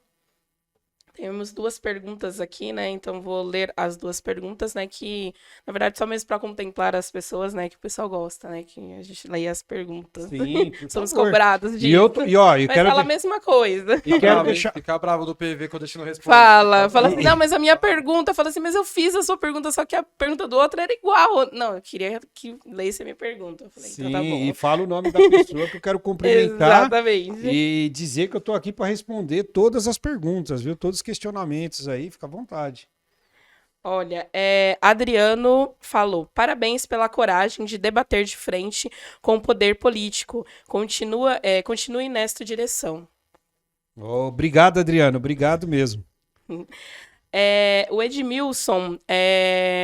[SPEAKER 1] temos duas perguntas aqui, né? Então vou ler as duas perguntas, né? Que, na verdade, só mesmo para contemplar as pessoas, né? Que o pessoal gosta, né? Que a gente leia as perguntas.
[SPEAKER 2] Sim,
[SPEAKER 1] somos cobrados de.
[SPEAKER 2] Eu
[SPEAKER 1] mas
[SPEAKER 2] quero
[SPEAKER 1] fala a mesma coisa.
[SPEAKER 2] E quero deixar...
[SPEAKER 3] Ficar bravo do PV quando a gente não responde.
[SPEAKER 1] Fala assim, não, mas a minha pergunta, fala assim, mas eu fiz a sua pergunta, só que a pergunta do outro era igual. Não, eu queria que lesse a minha pergunta. Eu falei,
[SPEAKER 2] sim,
[SPEAKER 1] então tá bom.
[SPEAKER 2] E fala o nome da pessoa que eu quero cumprimentar.
[SPEAKER 1] Exatamente.
[SPEAKER 2] E dizer que eu tô aqui para responder todas as perguntas, viu? Todos os questionamentos aí, fica à vontade.
[SPEAKER 1] Olha, Adriano falou, parabéns pela coragem de debater de frente com o poder político. Continue nesta direção.
[SPEAKER 2] Obrigado, Adriano. Obrigado mesmo.
[SPEAKER 1] O Edmilson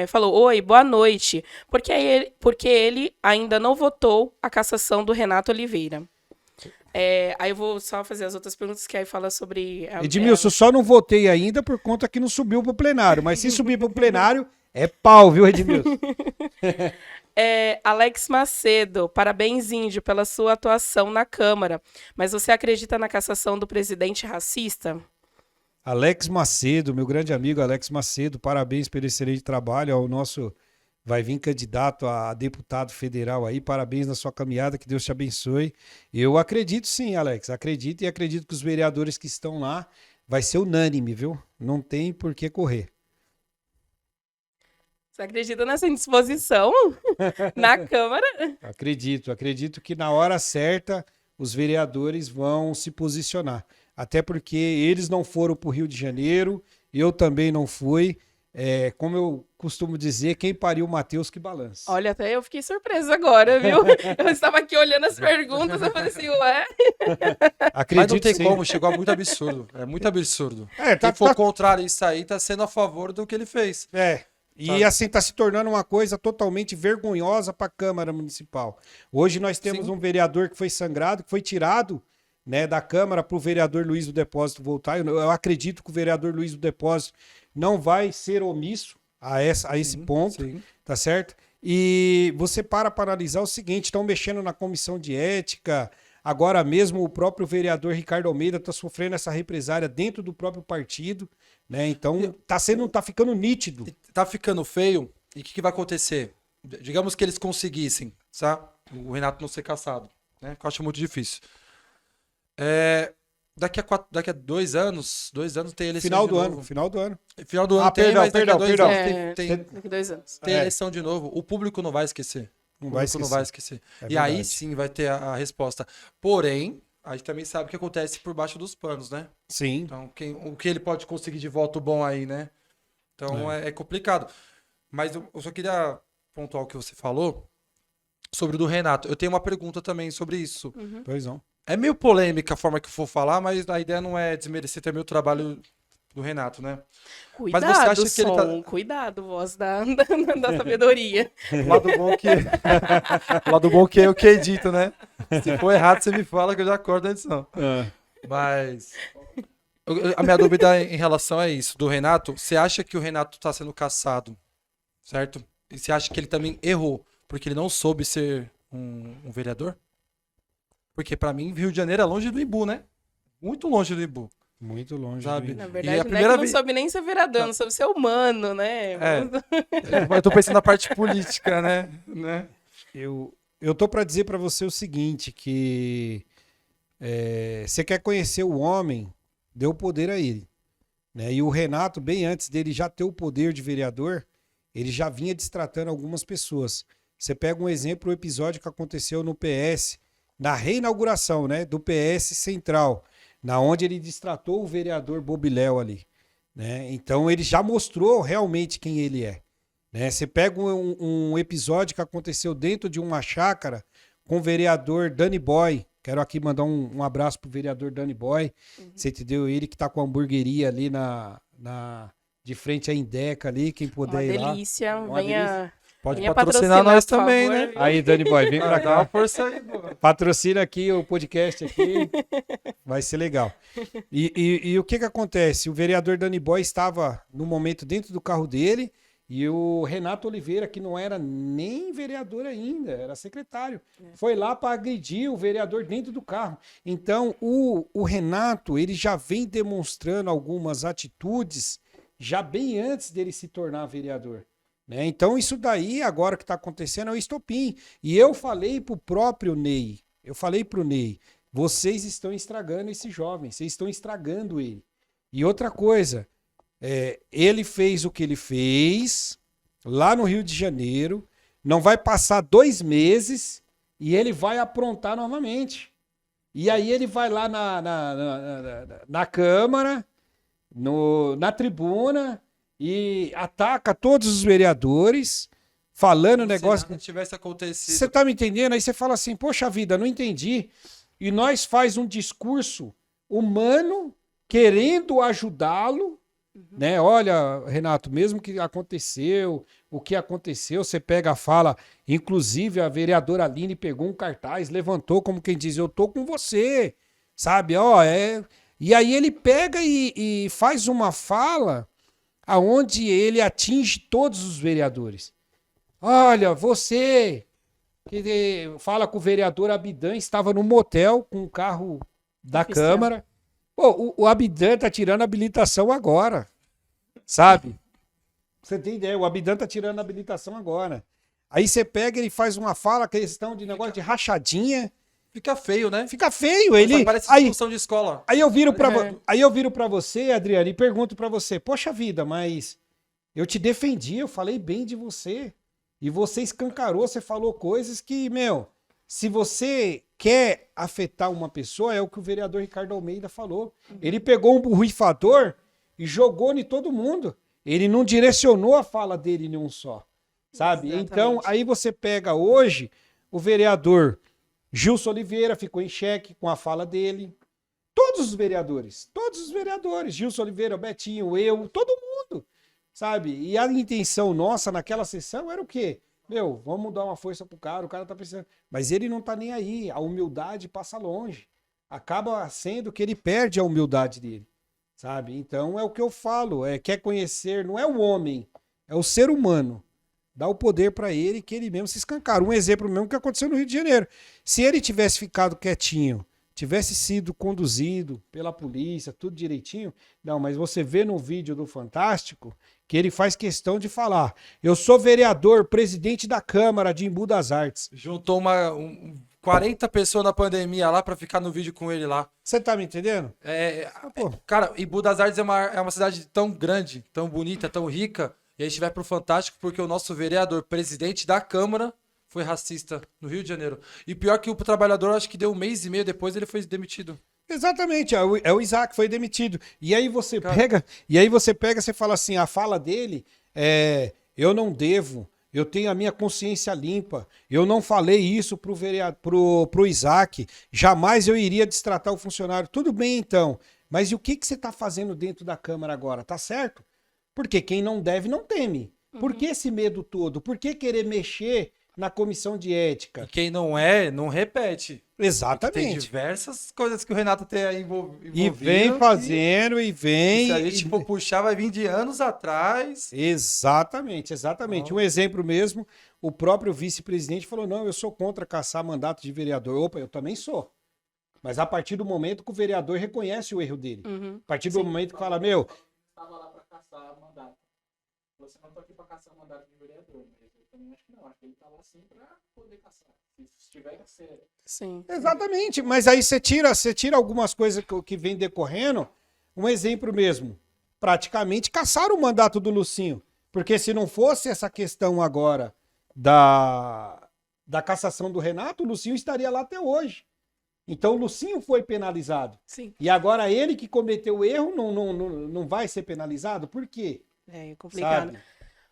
[SPEAKER 1] falou, oi, boa noite. Porque ele ainda não votou a cassação do Renato Oliveira. Aí eu vou só fazer as outras perguntas que aí fala sobre...
[SPEAKER 2] Edmilson, só não votei ainda por conta que não subiu para o plenário. Mas se subir para o plenário, é pau, viu, Edmilson?
[SPEAKER 1] Alex Macedo, parabéns, Índio, pela sua atuação na Câmara. Mas você acredita na cassação do presidente racista?
[SPEAKER 2] Alex Macedo, meu grande amigo Alex Macedo, parabéns pelo excelente trabalho. O nosso vai vir candidato a deputado federal aí. Parabéns na sua caminhada, que Deus te abençoe. Eu acredito sim, Alex, acredito e acredito que os vereadores que estão lá vai ser unânime, viu? Não tem por que correr.
[SPEAKER 1] Você acredita nessa indisposição na Câmara?
[SPEAKER 2] Acredito que na hora certa os vereadores vão se posicionar. Até porque eles não foram para o Rio de Janeiro, eu também não fui. Como eu costumo dizer, quem pariu o Matheus que balança.
[SPEAKER 1] Olha, até eu fiquei surpresa agora, viu? Eu estava aqui olhando as perguntas, eu falei assim, ué?
[SPEAKER 3] Mas não tem como, chegou a muito absurdo. É muito absurdo. Quem for contrário a isso aí, tá sendo a favor do que ele fez.
[SPEAKER 2] E assim está se tornando uma coisa totalmente vergonhosa para a Câmara Municipal. Hoje nós temos um vereador que foi sangrado, que foi tirado, né, da Câmara para o vereador Luiz do Depósito voltar. Eu acredito que o vereador Luiz do Depósito não vai ser omisso a esse ponto, tá certo? E você para analisar o seguinte, estão mexendo na comissão de ética, agora mesmo o próprio vereador Ricardo Almeida está sofrendo essa represária dentro do próprio partido, né? Então tá ficando nítido.
[SPEAKER 3] Tá ficando feio. E o que vai acontecer? Digamos que eles conseguissem, tá? O Renato não ser cassado, né? Que eu acho muito difícil. Daqui a 2 anos tem eleição
[SPEAKER 2] Final
[SPEAKER 3] de
[SPEAKER 2] do
[SPEAKER 3] novo.
[SPEAKER 2] ano, final do ano.
[SPEAKER 3] Final do ano
[SPEAKER 2] perdão.
[SPEAKER 1] Daqui 2 anos.
[SPEAKER 3] Tem eleição de novo. O público não vai esquecer. Não vai esquecer. E aí sim vai ter a resposta. Porém, a gente também sabe o que acontece por baixo dos panos, né?
[SPEAKER 2] Sim.
[SPEAKER 3] Então, o que ele pode conseguir de voto bom aí, né? Então, é complicado. Mas eu só queria pontuar o que você falou sobre o do Renato. Eu tenho uma pergunta também sobre isso.
[SPEAKER 2] Pois não.
[SPEAKER 3] É meio polêmica a forma que eu for falar, mas a ideia não é desmerecer também o trabalho do Renato, né?
[SPEAKER 1] Cuidado,
[SPEAKER 3] mas você acha que ele tá...
[SPEAKER 1] Cuidado, voz da sabedoria.
[SPEAKER 3] O lado bom que é eu que edito, né? Se for errado, você me fala que eu já acordo a edição. Mas a minha dúvida em relação a isso, do Renato, você acha que o Renato tá sendo cassado, certo? E você acha que ele também errou, porque ele não soube ser um vereador? Porque pra mim, Rio de Janeiro é longe do Imbu, né? Muito longe do Imbu.
[SPEAKER 2] Muito longe.
[SPEAKER 3] Sabe?
[SPEAKER 1] Na verdade, não é que não soube nem ser vereador, não soube ser humano, né?
[SPEAKER 3] Eu tô pensando na parte política, né?
[SPEAKER 2] Eu tô para dizer para você o seguinte, que você quer conhecer o homem, dê o poder a ele. Né? E o Renato, bem antes dele já ter o poder de vereador, ele já vinha destratando algumas pessoas. Você pega um exemplo, o episódio que aconteceu no PS, na reinauguração, né, do PS Central, na onde ele destratou o vereador Bobiléu ali, né? Então ele já mostrou realmente quem ele é, né? Você pega um episódio que aconteceu dentro de uma chácara com o vereador Danny Boy. Quero aqui mandar um abraço pro vereador Danny Boy. Você entendeu? Ele que tá com a hamburgueria ali de frente à Indeca ali, quem puder ir lá.
[SPEAKER 1] Uma delícia, venha...
[SPEAKER 3] Pode patrocinar nós também,
[SPEAKER 1] favor,
[SPEAKER 3] né?
[SPEAKER 1] viu?
[SPEAKER 2] Aí, Danny Boy, vem pra cá.
[SPEAKER 3] Dá uma força aí, pô.
[SPEAKER 2] Patrocina aqui o podcast aqui. Vai ser legal. E o que acontece? O vereador Danny Boy estava, no momento, dentro do carro dele, e o Renato Oliveira, que não era nem vereador ainda, era secretário, foi lá para agredir o vereador dentro do carro. Então, o Renato, ele já vem demonstrando algumas atitudes já bem antes dele se tornar vereador. Né? Então isso daí agora que está acontecendo é o estopim. E eu falei pro próprio Ney, vocês estão estragando esse jovem, vocês estão estragando ele. E outra coisa, ele fez o que ele fez lá no Rio de Janeiro, não vai passar 2 meses e ele vai aprontar novamente. E aí ele vai lá na Câmara, na tribuna, e ataca todos os vereadores, falando o negócio.
[SPEAKER 3] Se nada tivesse acontecido.
[SPEAKER 2] Você tá me entendendo? Aí você fala assim, poxa vida, não entendi. E nós faz um discurso humano, querendo ajudá-lo, né? Olha, Renato, mesmo que aconteceu, o que aconteceu, você pega a fala, inclusive a vereadora Aline pegou um cartaz, levantou como quem diz, eu tô com você, sabe? E aí ele pega e faz uma fala aonde ele atinge todos os vereadores. olha, você que fala com o vereador Abidan, estava no motel com o carro da
[SPEAKER 1] Oficial.
[SPEAKER 2] Câmara. Pô, o Abidan tá tirando a habilitação agora, sabe? Você tem ideia, o Abidan tá tirando a habilitação agora. Aí você pega, ele faz uma fala, questão de negócio de rachadinha,
[SPEAKER 3] Fica feio, né?
[SPEAKER 2] fica feio. Ele,
[SPEAKER 3] Parece
[SPEAKER 2] aí,
[SPEAKER 3] discussão de escola.
[SPEAKER 2] aí eu viro pra,
[SPEAKER 1] É.
[SPEAKER 2] aí eu viro pra você, Adriano, e pergunto pra você, poxa vida, mas eu te defendi, eu falei bem de você. E você escancarou, você falou coisas que, meu, se você quer afetar uma pessoa, é o que o vereador Ricardo Almeida falou. Ele pegou um borrifador e jogou em todo mundo. Ele não direcionou a fala dele em um só, sabe?
[SPEAKER 1] Exatamente.
[SPEAKER 2] Então, aí você pega hoje o vereador Gilson Oliveira ficou em xeque com a fala dele. Todos os vereadores, Gilson Oliveira, Betinho, eu, todo mundo, sabe? E a intenção nossa naquela sessão era o quê? Meu, vamos dar uma força pro cara, o cara tá precisando. Mas ele não tá nem aí, a humildade passa longe. Acaba sendo que ele perde a humildade dele, sabe? Então é o que eu falo, quer conhecer, não é o homem, é o ser humano. Dá o poder pra ele que ele mesmo se escancara. Um exemplo mesmo que aconteceu no Rio de Janeiro. Se ele tivesse ficado quietinho, tivesse sido conduzido pela polícia, tudo direitinho, não, mas você vê no vídeo do Fantástico que ele faz questão de falar: eu sou vereador, presidente da Câmara de Embu das Artes.
[SPEAKER 3] Juntou 40 pessoas na pandemia lá pra ficar no vídeo com ele lá.
[SPEAKER 2] Você tá me entendendo? Pô.
[SPEAKER 3] Cara, Embu das Artes é uma cidade tão grande, tão bonita, tão rica. E a gente vai pro Fantástico porque o nosso vereador, presidente da Câmara, foi racista no Rio de Janeiro. E pior que o trabalhador, acho que deu 1 mês e meio depois, ele foi demitido.
[SPEAKER 2] Exatamente, é o Isaac, foi demitido. E aí você
[SPEAKER 3] Cara.
[SPEAKER 2] pega, você fala assim, a fala dele eu não devo, eu tenho a minha consciência limpa, eu não falei isso pro Isaac, jamais eu iria destratar o funcionário. Tudo bem então, mas e o que você está fazendo dentro da Câmara agora, tá certo? Porque quem não deve não teme. Por que esse medo todo? Por que querer mexer na comissão de ética?
[SPEAKER 3] E quem não é, não repete. Tem
[SPEAKER 2] Exatamente.
[SPEAKER 3] diversas coisas que o Renato tem aí envolvido.
[SPEAKER 2] E vem fazendo, e vem.
[SPEAKER 3] Se a gente for puxar, vai vir de anos atrás.
[SPEAKER 2] Exatamente.
[SPEAKER 3] Não.
[SPEAKER 2] Um exemplo mesmo, o próprio vice-presidente falou: não, eu sou contra caçar mandato de vereador. Opa, eu também sou. Mas a partir do momento que o vereador reconhece o erro dele.
[SPEAKER 1] Uhum.
[SPEAKER 2] A partir do
[SPEAKER 1] Sim.
[SPEAKER 2] momento que fala, meu,
[SPEAKER 4] Estava lá para caçar mandato. Você não está aqui para caçar mandato de vereador, mas eu também acho que não. Acho que ele está lá sim para poder caçar. Se tiver que ser.
[SPEAKER 1] Sim.
[SPEAKER 2] exatamente, mas aí você tira algumas coisas que vem decorrendo. Um exemplo mesmo, praticamente caçaram o mandato do Lucinho. Porque se não fosse essa questão agora da cassação do Renato, o Lucinho estaria lá até hoje. Então o Lucinho foi penalizado.
[SPEAKER 1] Sim.
[SPEAKER 2] E agora ele que cometeu o erro não vai ser penalizado? Por quê?
[SPEAKER 1] É complicado.
[SPEAKER 2] Sabe?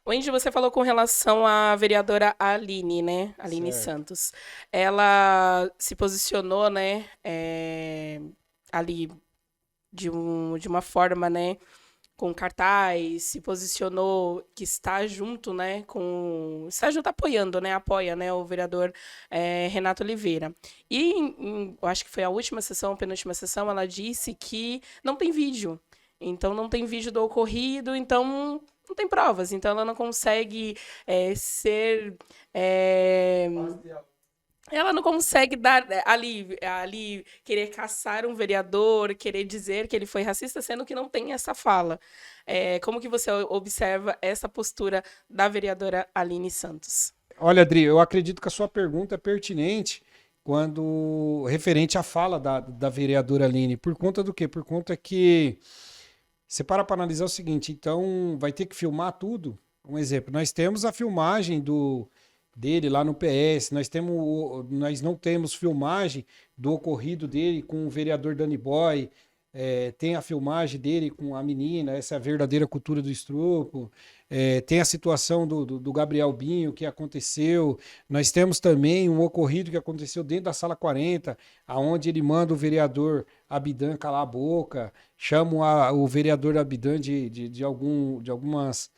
[SPEAKER 1] Wendy, você falou com relação à vereadora Aline, né? Aline
[SPEAKER 2] Certo.
[SPEAKER 1] Santos. Ela se posicionou, né? Ali de uma forma, né? Com cartaz, se posicionou que está junto, né? Está junto apoiando, né? Apoia, né? O vereador Renato Oliveira. E eu acho que foi a última sessão, a penúltima sessão, ela disse que não tem vídeo. Então não tem vídeo do ocorrido, então não tem provas, então ela não consegue ser. Ela não consegue dar ali querer caçar um vereador, querer dizer que ele foi racista, sendo que não tem essa fala. Como que você observa essa postura da vereadora Aline Santos?
[SPEAKER 2] Olha, Adri, eu acredito que a sua pergunta é pertinente quando referente à fala da vereadora Aline. Por conta do quê? Por conta que você para analisar o seguinte, então vai ter que filmar tudo. Um exemplo, nós temos a filmagem dele lá no PS, nós não temos filmagem do ocorrido dele com o vereador Danny Boy, tem a filmagem dele com a menina, essa é a verdadeira cultura do estrupo, tem a situação do Gabriel Binho que aconteceu, nós temos também um ocorrido que aconteceu dentro da sala 40, aonde ele manda o vereador Abidan calar a boca, chama o vereador Abidan de algumas...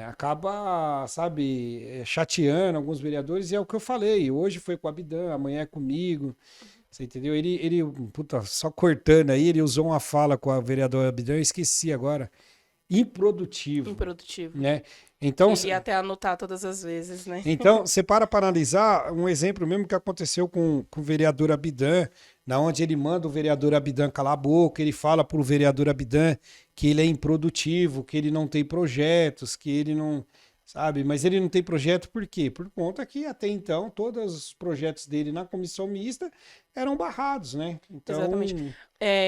[SPEAKER 2] acaba, sabe, chateando alguns vereadores, e é o que eu falei, hoje foi com o Abidan, amanhã é comigo, você entendeu? Ele puta, só cortando aí, ele usou uma fala com a vereadora Abidan, eu esqueci agora, improdutivo,
[SPEAKER 1] Improdutivo.
[SPEAKER 2] né? Então,
[SPEAKER 1] Ele ia até anotar todas as vezes, né?
[SPEAKER 2] então, você para analisar um exemplo mesmo que aconteceu com o vereador Abidan, na onde ele manda o vereador Abidan calar a boca, ele fala para o vereador Abidan que ele é improdutivo, que ele não tem projetos, que ele não, sabe? Mas ele não tem projeto por quê? Por conta que até então todos os projetos dele na comissão mista eram barrados, né? Então,
[SPEAKER 1] Exatamente.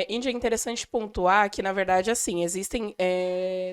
[SPEAKER 1] Índia, é interessante pontuar que, na verdade, assim, existem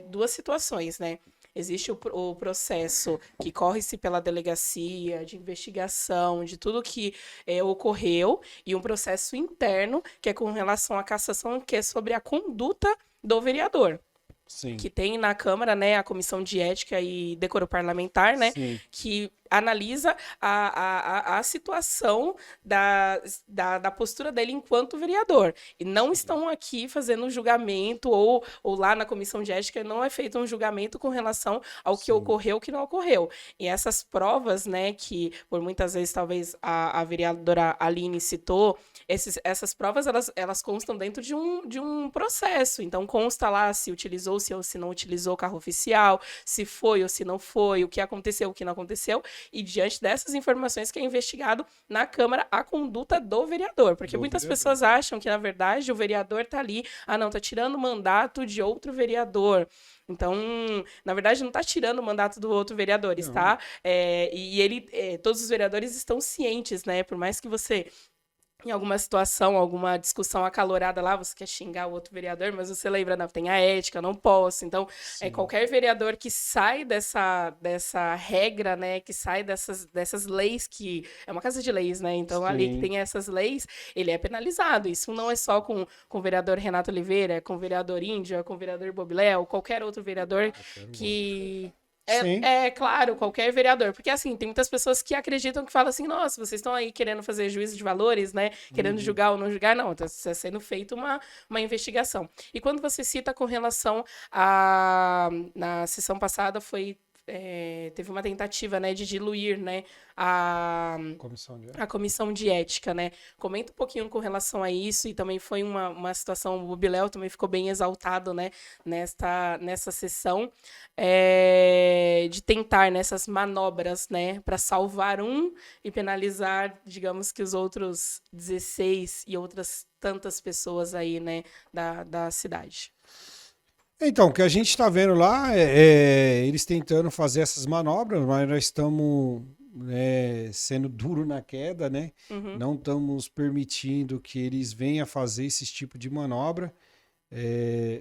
[SPEAKER 1] duas situações, né? Existe o processo que corre-se pela delegacia, de investigação, de tudo que ocorreu, e um processo interno, que é com relação à cassação, que é sobre a conduta do vereador.
[SPEAKER 2] sim,
[SPEAKER 1] Que tem na Câmara, né, a Comissão de Ética e Decoro Parlamentar, né,
[SPEAKER 2] sim,
[SPEAKER 1] que analisa a situação da postura dele enquanto vereador. E não estão aqui fazendo um julgamento, ou lá na Comissão de Ética não é feito um julgamento com relação ao que
[SPEAKER 2] sim.
[SPEAKER 1] ocorreu, o que não ocorreu. E essas provas, né, que por muitas vezes talvez a vereadora Aline citou, essas provas elas constam dentro de um processo. Então consta lá se utilizou, se não utilizou o carro oficial, se foi ou se não foi, o que aconteceu, o que não aconteceu. E diante dessas informações que é investigado na Câmara a conduta do vereador. Porque
[SPEAKER 2] Do
[SPEAKER 1] muitas
[SPEAKER 2] vereador.
[SPEAKER 1] pessoas acham que, na verdade, o vereador está ali, não, está tirando o mandato de outro vereador. Então, na verdade, não está tirando o mandato do outro vereador, está? Todos os vereadores estão cientes, né? Por mais que você, em alguma situação, alguma discussão acalorada lá, você quer xingar o outro vereador, mas você lembra, não, tem a ética, não posso. Então,
[SPEAKER 2] Sim.
[SPEAKER 1] qualquer vereador que sai dessa regra, né, que sai dessas leis, que é uma casa de leis, né, então ali que
[SPEAKER 2] Sim.
[SPEAKER 1] tem essas leis, ele é penalizado. Isso não é só com o vereador Renato Oliveira, é com o vereador Índio, é com o vereador Bobiléu, qualquer outro vereador que...
[SPEAKER 2] Sim.
[SPEAKER 1] Claro, qualquer vereador. Porque, assim, tem muitas pessoas que acreditam que falam assim, nossa, vocês estão aí querendo fazer juízo de valores, né? Querendo julgar ou não julgar. Não, está sendo feita uma investigação. E quando você cita com relação na sessão passada, teve uma tentativa, né, de diluir, né, a comissão de ética, né? Comenta um pouquinho com relação a isso, e também foi uma situação, o Bobiléu também ficou bem exaltado, né, nessa sessão, de tentar nessas manobras, né, para salvar um e penalizar, digamos que os outros 16 e outras tantas pessoas aí, né, da cidade.
[SPEAKER 2] Então, o que a gente está vendo lá eles tentando fazer essas manobras, mas nós estamos sendo duro na queda, né?
[SPEAKER 1] Uhum.
[SPEAKER 2] Não estamos permitindo que eles venham fazer esse tipo de manobra.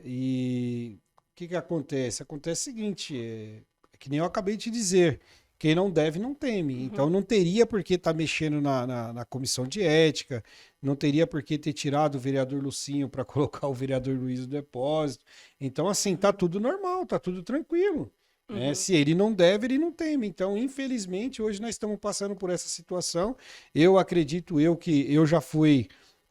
[SPEAKER 2] E o que acontece? Acontece o seguinte, é que nem eu acabei de dizer, quem não deve não teme.
[SPEAKER 1] Uhum.
[SPEAKER 2] Então não teria por que estar mexendo na comissão de ética, não teria por que ter tirado o vereador Lucinho para colocar o vereador Luiz no depósito. Então, assim, tá tudo normal, tá tudo tranquilo. Né?
[SPEAKER 1] Uhum.
[SPEAKER 2] Se ele não deve, ele não teme. Então, infelizmente, hoje nós estamos passando por essa situação. Eu acredito que eu já fui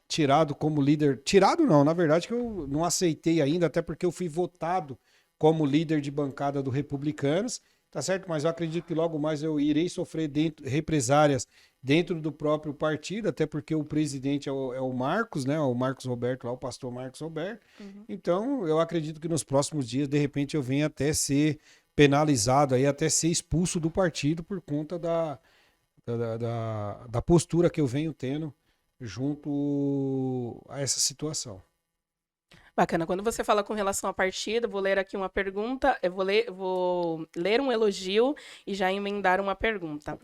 [SPEAKER 2] tirado como líder. Tirado não, na verdade que eu não aceitei ainda, até porque eu fui votado como líder de bancada do Republicanos. Tá certo? Mas eu acredito que logo mais eu irei sofrer represárias dentro do próprio partido, até porque o presidente é o Marcos, né? O Marcos Roberto, lá, o pastor Marcos Roberto.
[SPEAKER 1] Uhum.
[SPEAKER 2] Então, eu acredito que nos próximos dias, de repente, eu venha até ser penalizado, aí, até ser expulso do partido por conta da postura que eu venho tendo junto a essa situação.
[SPEAKER 1] Bacana. Quando você fala com relação à partida, vou ler aqui uma pergunta, eu vou ler um elogio e já emendar uma pergunta.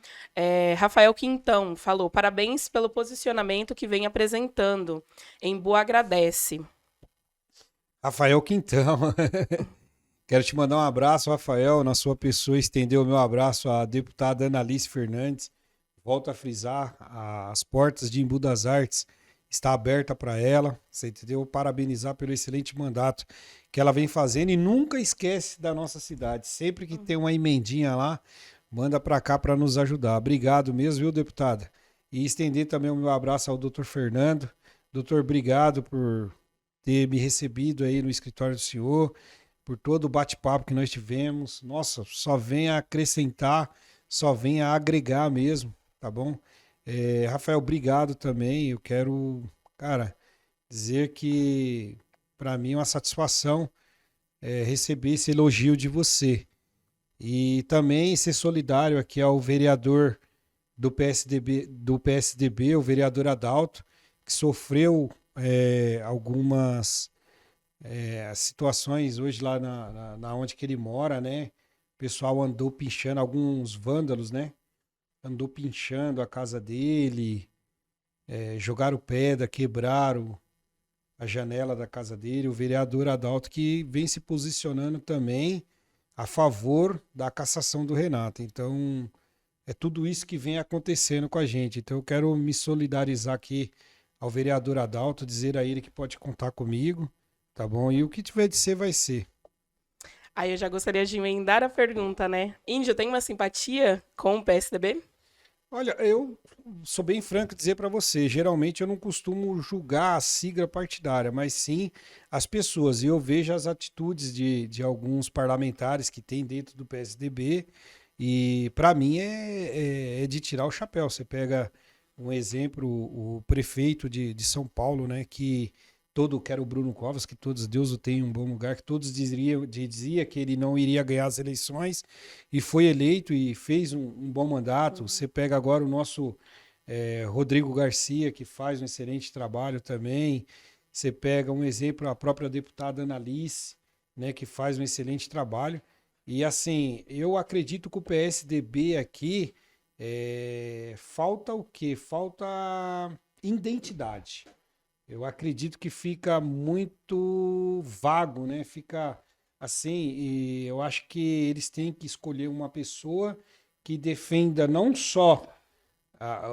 [SPEAKER 1] Rafael Quintão falou, parabéns pelo posicionamento que vem apresentando. Embu agradece.
[SPEAKER 2] Rafael Quintão. Quero te mandar um abraço, Rafael, na sua pessoa, estender o meu abraço à deputada Analice Fernandes. Volto a frisar, as portas de Embu das Artes está aberta para ela, você entendeu? Parabenizar pelo excelente mandato que ela vem fazendo e nunca esquece da nossa cidade. Sempre que tem uma emendinha lá, manda para cá para nos ajudar. Obrigado mesmo, viu, deputada? E estender também o meu abraço ao doutor Fernando. Doutor, obrigado por ter me recebido aí no escritório do senhor, por todo o bate-papo que nós tivemos. Nossa, só vem a acrescentar, só vem a agregar mesmo, tá bom? Rafael, obrigado também. Eu quero, cara, dizer que para mim é uma satisfação receber esse elogio de você. E também ser solidário aqui ao vereador do PSDB, o vereador Adalto, que sofreu algumas situações hoje lá na onde que ele mora, né? O pessoal andou pinchando, alguns vândalos, né? Andou pinchando a casa dele, jogaram pedra, quebraram a janela da casa dele. O vereador Adalto que vem se posicionando também a favor da cassação do Renato. Então, é tudo isso que vem acontecendo com a gente. Então, eu quero me solidarizar aqui ao vereador Adalto, dizer a ele que pode contar comigo, tá bom? E o que tiver de ser, vai ser.
[SPEAKER 1] Aí eu já gostaria de emendar a pergunta, né? Índio, tem uma simpatia com o PSDB?
[SPEAKER 2] Olha, eu sou bem franco em dizer para você, geralmente eu não costumo julgar a sigla partidária, mas sim as pessoas. E eu vejo as atitudes de alguns parlamentares que tem dentro do PSDB e para mim é de tirar o chapéu. Você pega um exemplo, o prefeito de São Paulo, né, que era o Bruno Covas, que todos, Deus o tenha em um bom lugar, que todos dizia que ele não iria ganhar as eleições e foi eleito e fez um bom mandato. Você pega agora o nosso Rodrigo Garcia, que faz um excelente trabalho também. Você pega um exemplo, a própria deputada Annalice, né, que faz um excelente trabalho. E assim, eu acredito que o PSDB aqui falta o quê? Falta identidade. Eu acredito que fica muito vago, né? Fica assim, e eu acho que eles têm que escolher uma pessoa que defenda não só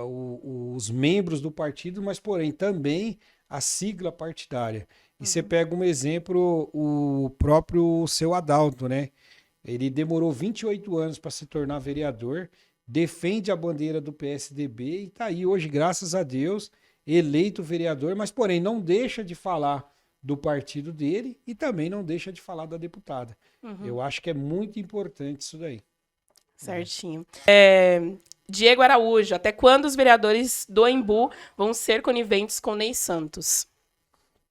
[SPEAKER 2] os membros do partido, mas porém também a sigla partidária. E você pega um exemplo, o próprio seu Adalto, né? Ele demorou 28 anos para se tornar vereador, defende a bandeira do PSDB e está aí hoje, graças a Deus, eleito vereador, mas porém não deixa de falar do partido dele e também não deixa de falar da deputada. Eu acho que é muito importante isso daí.
[SPEAKER 1] Certinho. Diego Araújo, até quando os vereadores do Embu vão ser coniventes com Ney Santos?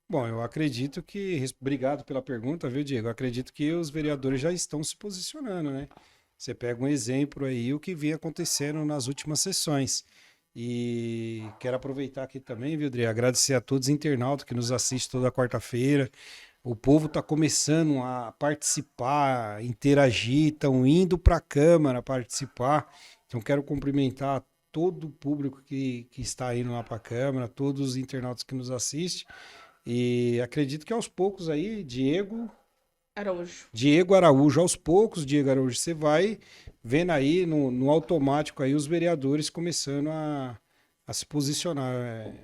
[SPEAKER 2] Bom, eu acredito que. Obrigado pela pergunta, viu, Diego? Eu acredito que os vereadores já estão se posicionando, né? Você pega um exemplo aí, o que vem acontecendo nas últimas sessões. E quero aproveitar aqui também, viu, Dri? Agradecer a todos os internautas que nos assistem toda quarta-feira. O povo está começando a participar, interagir, estão indo para a Câmara participar. Então, quero cumprimentar todo o público que está indo lá para a Câmara, todos os internautas que nos assistem. E acredito que aos poucos aí, Diego Araújo, aos poucos, Diego Araújo, você vai vendo aí no automático aí os vereadores começando a se posicionar.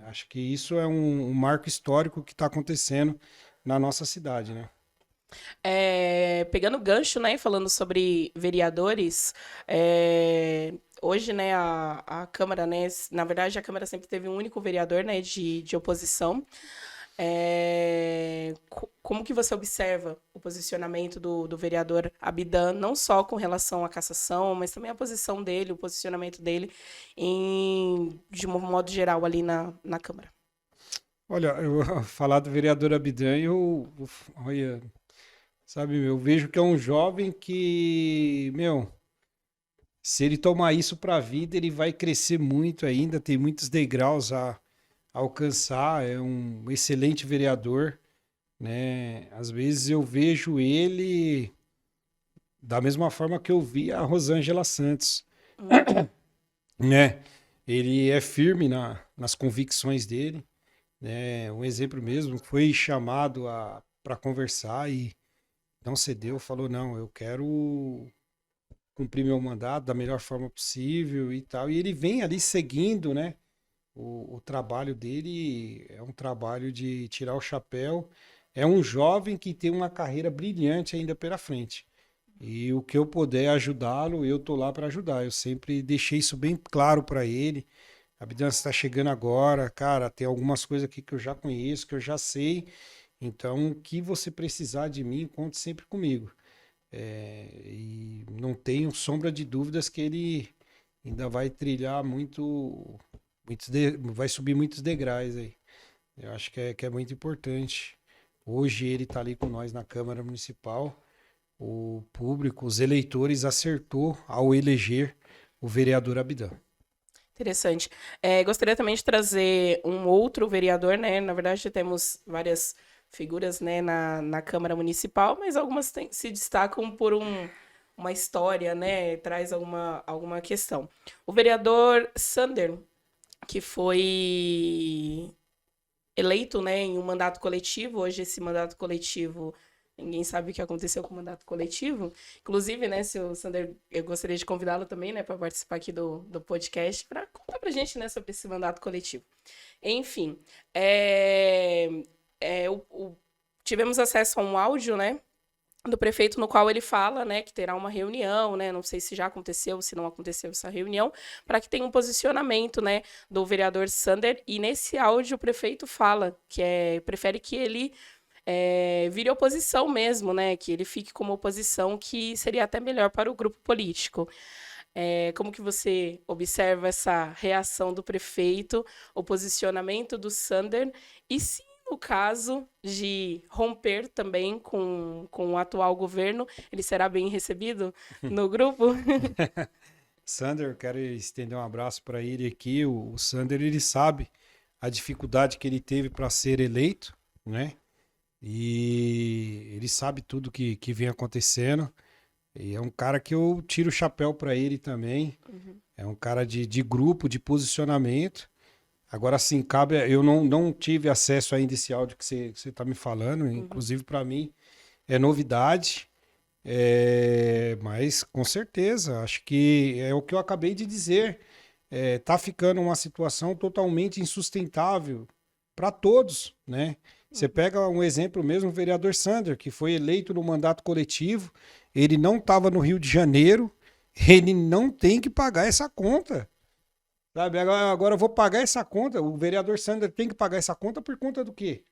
[SPEAKER 2] Acho que isso é um marco histórico que está acontecendo na nossa cidade, né?
[SPEAKER 1] Pegando o gancho, né, falando sobre vereadores, hoje, né, a Câmara, né, na verdade, a Câmara sempre teve um único vereador, né, de oposição. Como que você observa o posicionamento do vereador Abidan, não só com relação à cassação, mas também a posição dele, o posicionamento dele de um modo geral ali na Câmara?
[SPEAKER 2] Olha, eu falar do vereador Abidan, olha, sabe, eu vejo que é um jovem que, se ele tomar isso para a vida, ele vai crescer muito ainda, tem muitos degraus a alcançar, é um excelente vereador, né? Às vezes eu vejo ele da mesma forma que eu vi a Rosângela Santos, né? Ele é firme nas convicções dele, né? Um exemplo mesmo, foi chamado para conversar e não cedeu, falou, não, eu quero cumprir meu mandato da melhor forma possível e tal. E ele vem ali seguindo, né? O trabalho dele é um trabalho de tirar o chapéu. É um jovem que tem uma carreira brilhante ainda pela frente. E o que eu puder ajudá-lo, eu tô lá para ajudar. Eu sempre deixei isso bem claro para ele. A Abidan está chegando agora, cara, tem algumas coisas aqui que eu já conheço, que eu já sei. Então, o que você precisar de mim, conte sempre comigo. E não tenho sombra de dúvidas que ele ainda vai trilhar vai subir muitos degraus aí. Eu acho que é muito importante. Hoje ele está ali com nós na Câmara Municipal, o público, os eleitores acertou ao eleger o vereador Abdan.
[SPEAKER 1] Interessante. Gostaria também de trazer um outro vereador, né? Na verdade, temos várias figuras, né, na Câmara Municipal, mas algumas se destacam por uma história, né? Traz alguma questão. O vereador Sander, que foi eleito, né, em um mandato coletivo. Hoje esse mandato coletivo, ninguém sabe o que aconteceu com o mandato coletivo. Inclusive, né, seu Sander, eu gostaria de convidá-lo também, né, para participar aqui do podcast, para contar pra gente, né, sobre esse mandato coletivo. Enfim, tivemos acesso a um áudio, né, do prefeito, no qual ele fala, né, que terá uma reunião, né, não sei se já aconteceu, se não aconteceu essa reunião, para que tenha um posicionamento, né, do vereador Sander. E nesse áudio o prefeito fala que prefere que ele vire oposição mesmo, né, que ele fique como oposição, que seria até melhor para o grupo político. Como que você observa essa reação do prefeito, o posicionamento do Sander, e se no caso de romper também com o atual governo, ele será bem recebido no grupo?
[SPEAKER 2] Sander, quero estender um abraço para ele aqui. O Sander, ele sabe a dificuldade que ele teve para ser eleito, né? E ele sabe tudo que vem acontecendo. E é um cara que eu tiro o chapéu para ele também. É um cara de grupo, de posicionamento. Agora, sim, eu não tive acesso ainda a esse áudio que você está me falando. Inclusive, para mim, é novidade. Mas, com certeza, acho que é o que eu acabei de dizer. Tá ficando uma situação totalmente insustentável para todos, né? Você pega um exemplo mesmo, o vereador Sander, que foi eleito no mandato coletivo, ele não estava no Rio de Janeiro, ele não tem que pagar essa conta. Sabe? Agora eu vou pagar essa conta, o vereador Sander tem que pagar essa conta por conta do quê?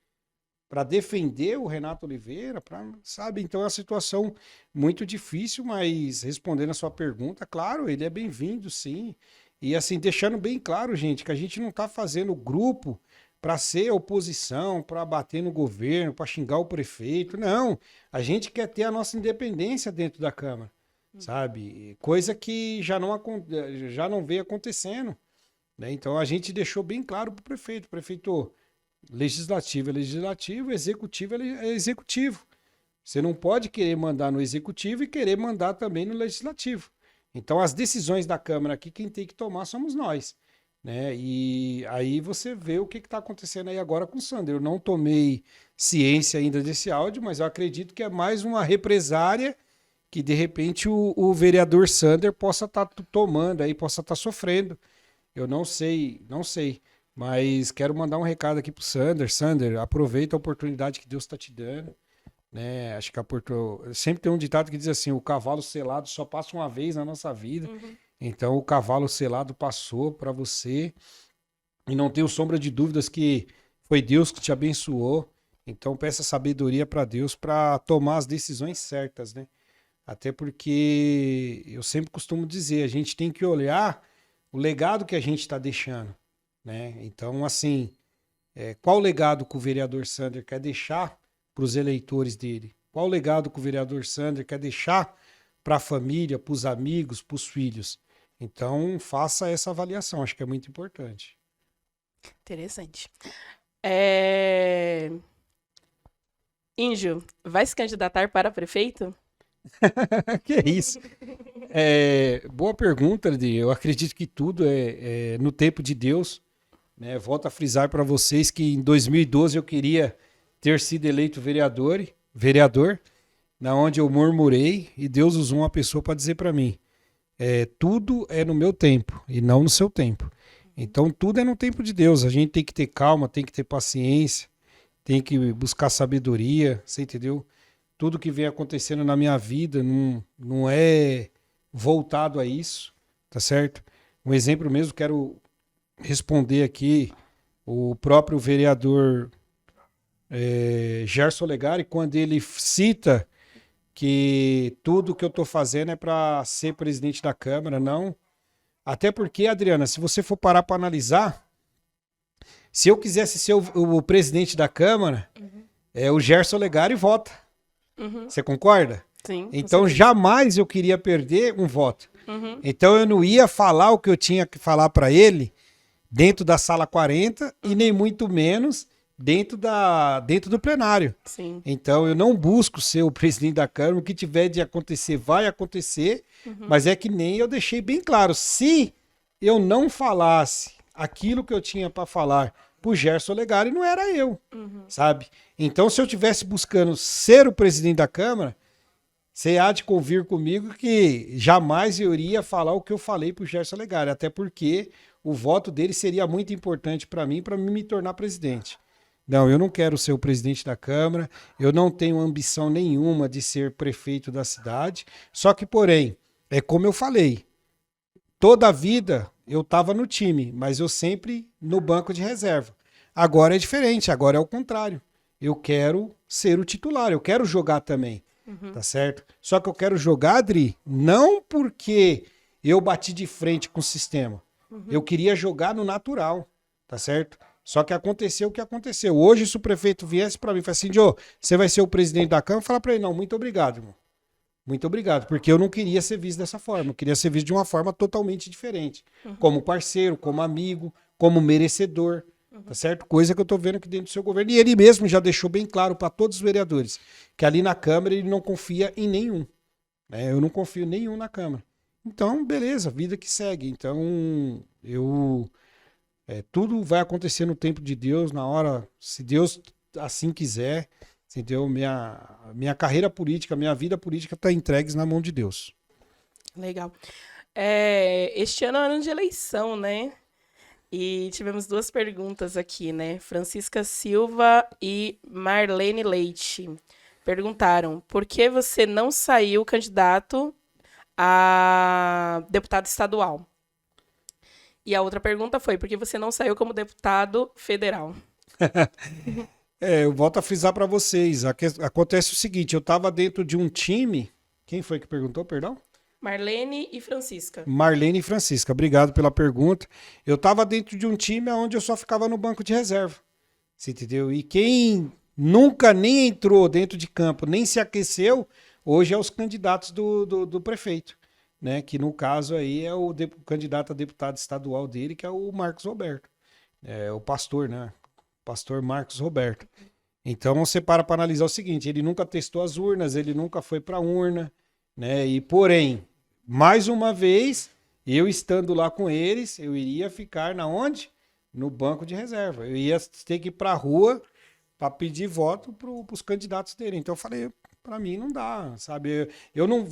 [SPEAKER 2] Para defender o Renato Oliveira, sabe? Então é uma situação muito difícil, mas respondendo a sua pergunta, claro, ele é bem-vindo, sim. E assim, deixando bem claro, gente, que a gente não está fazendo grupo para ser oposição, para bater no governo, para xingar o prefeito. Não, a gente quer ter a nossa independência dentro da Câmara, sabe? Coisa que já não vem acontecendo, né? Então a gente deixou bem claro para o prefeito, legislativo é legislativo, executivo é executivo. Você não pode querer mandar no executivo e querer mandar também no legislativo. Então as decisões da Câmara aqui, quem tem que tomar somos nós, né? E aí você vê o que está acontecendo aí agora com o Sander. Eu não tomei ciência ainda desse áudio, mas eu acredito que é mais uma represária que de repente o vereador Sander possa estar tomando aí, possa estar sofrendo. Eu não sei, mas quero mandar um recado aqui pro Sander. Sander, aproveita a oportunidade que Deus está te dando, né? Acho que sempre tem um ditado que diz assim: o cavalo selado só passa uma vez na nossa vida. Então o cavalo selado passou para você e não tenho sombra de dúvidas que foi Deus que te abençoou. Então peça sabedoria para Deus para tomar as decisões certas, né? Até porque eu sempre costumo dizer, a gente tem que olhar o legado que a gente está deixando, né? Então, assim, qual o legado que o vereador Sander quer deixar para os eleitores dele? Qual o legado que o vereador Sander quer deixar para a família, para os amigos, para os filhos? Então, faça essa avaliação, acho que é muito importante.
[SPEAKER 1] Interessante. Índio, vai se candidatar para prefeito?
[SPEAKER 2] Que é isso? Boa pergunta, Adi. Eu acredito que tudo é no tempo de Deus, né? Volto a frisar para vocês que em 2012 eu queria ter sido eleito vereador, na onde eu murmurei e Deus usou uma pessoa para dizer para mim: tudo é no meu tempo e não no seu tempo. Então tudo é no tempo de Deus. A gente tem que ter calma, tem que ter paciência, tem que buscar sabedoria, você entendeu? Tudo que vem acontecendo na minha vida não é voltado a isso, tá certo? Um exemplo mesmo, quero responder aqui o próprio vereador Gerson Legari, quando ele cita que tudo que eu estou fazendo é para ser presidente da Câmara, não. Até porque, Adriana, se você for parar para analisar, se eu quisesse ser o presidente da Câmara, o Gerson Legari vota. Você concorda?
[SPEAKER 1] Sim, com
[SPEAKER 2] Então,
[SPEAKER 1] certeza.
[SPEAKER 2] jamais eu queria perder um voto.
[SPEAKER 1] Uhum,
[SPEAKER 2] Então, eu não ia falar o que eu tinha que falar para ele dentro da sala 40 e nem muito menos dentro do plenário.
[SPEAKER 1] sim.
[SPEAKER 2] Então, eu não busco ser o presidente da Câmara. O que tiver de acontecer, vai acontecer. Mas é que nem eu deixei bem claro. Se eu não falasse aquilo que eu tinha para falar pro Gerson Legari, não era eu, sabe? Então, se eu tivesse buscando ser o presidente da Câmara, você há de convir comigo que jamais eu iria falar o que eu falei pro Gerson Legari, até porque o voto dele seria muito importante para mim me tornar presidente. Não, eu não quero ser o presidente da Câmara, eu não tenho ambição nenhuma de ser prefeito da cidade, só que, porém, é como eu falei, toda a vida eu estava no time, mas eu sempre no banco de reserva. Agora é diferente, agora é o contrário. Eu quero ser o titular, eu quero jogar também, tá certo? Só que eu quero jogar, Adri, não porque eu bati de frente com o sistema. Eu queria jogar no natural, tá certo? Só que aconteceu o que aconteceu. Hoje, se o prefeito viesse para mim e falasse assim, Jô, você vai ser o presidente da Câmara, eu falar para ele, não, muito obrigado, irmão. Muito obrigado, porque eu não queria ser visto dessa forma, eu queria ser visto de uma forma totalmente diferente. Como parceiro, como amigo, como merecedor, tá certo? Coisa que eu tô vendo aqui dentro do seu governo. E ele mesmo já deixou bem claro para todos os vereadores que ali na Câmara ele não confia em nenhum. Né? Eu não confio em nenhum na Câmara. Então, beleza, vida que segue. Então, tudo vai acontecer no tempo de Deus, na hora, se Deus assim quiser. Entendeu? Minha carreira política, minha vida política está entregues na mão de Deus.
[SPEAKER 1] Legal. Este ano é ano de eleição, né? E tivemos duas perguntas aqui, né? Francisca Silva e Marlene Leite perguntaram: por que você não saiu candidato a deputado estadual? E a outra pergunta foi: por que você não saiu como deputado federal?
[SPEAKER 2] Eu volto a frisar para vocês. Acontece o seguinte: eu estava dentro de um time. Quem foi que perguntou, perdão?
[SPEAKER 1] Marlene e Francisca.
[SPEAKER 2] Marlene e Francisca, obrigado pela pergunta. Eu estava dentro de um time onde eu só ficava no banco de reserva. Você entendeu? E quem nunca nem entrou dentro de campo, nem se aqueceu, hoje é os candidatos do prefeito. Né? Que no caso aí é o candidato a deputado estadual dele, que é o Marcos Roberto. É o pastor, né? Pastor Marcos Roberto. Então você para analisar o seguinte: ele nunca testou as urnas, ele nunca foi para a urna, né? E porém, mais uma vez, eu estando lá com eles, eu iria ficar na onde? No banco de reserva. Eu ia ter que ir para a rua para pedir voto para os candidatos dele. Então eu falei, para mim não dá, sabe? Eu não,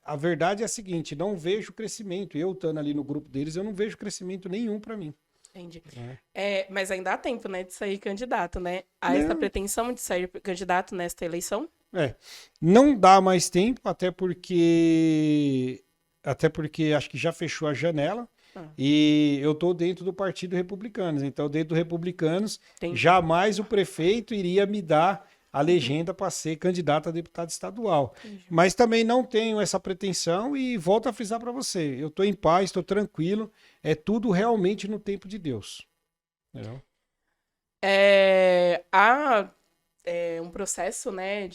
[SPEAKER 2] a verdade é a seguinte: não vejo crescimento. Eu estando ali no grupo deles, eu não vejo crescimento nenhum para mim.
[SPEAKER 1] Entendi. Mas ainda há tempo, né, de sair candidato, né? Há essa
[SPEAKER 2] Não.
[SPEAKER 1] pretensão de sair candidato nesta eleição?
[SPEAKER 2] Não dá mais tempo, até porque acho que já fechou a janela. E eu tô dentro do Partido Republicanos. Então, dentro do Republicanos,
[SPEAKER 1] Entendi.
[SPEAKER 2] jamais o prefeito iria me dar a legenda para ser candidato a deputado estadual. Mas também não tenho essa pretensão e volto a frisar para você. Eu estou em paz, estou tranquilo. É tudo realmente no tempo de Deus. Entendeu?
[SPEAKER 1] Há um processo, né,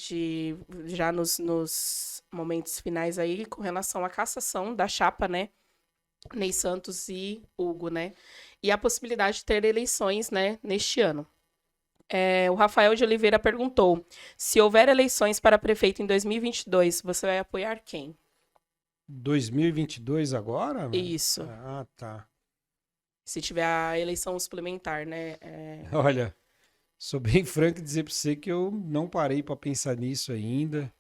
[SPEAKER 1] já nos momentos finais aí, com relação à cassação da chapa, né, Ney Santos e Hugo, né, e a possibilidade de ter eleições, né, neste ano. O Rafael de Oliveira perguntou: se houver eleições para prefeito em 2022, você vai apoiar quem?
[SPEAKER 2] 2022 agora?
[SPEAKER 1] Isso.
[SPEAKER 2] Ah, tá.
[SPEAKER 1] Se tiver a eleição suplementar, né?
[SPEAKER 2] Olha, sou bem franco em dizer para você que eu não parei para pensar nisso ainda.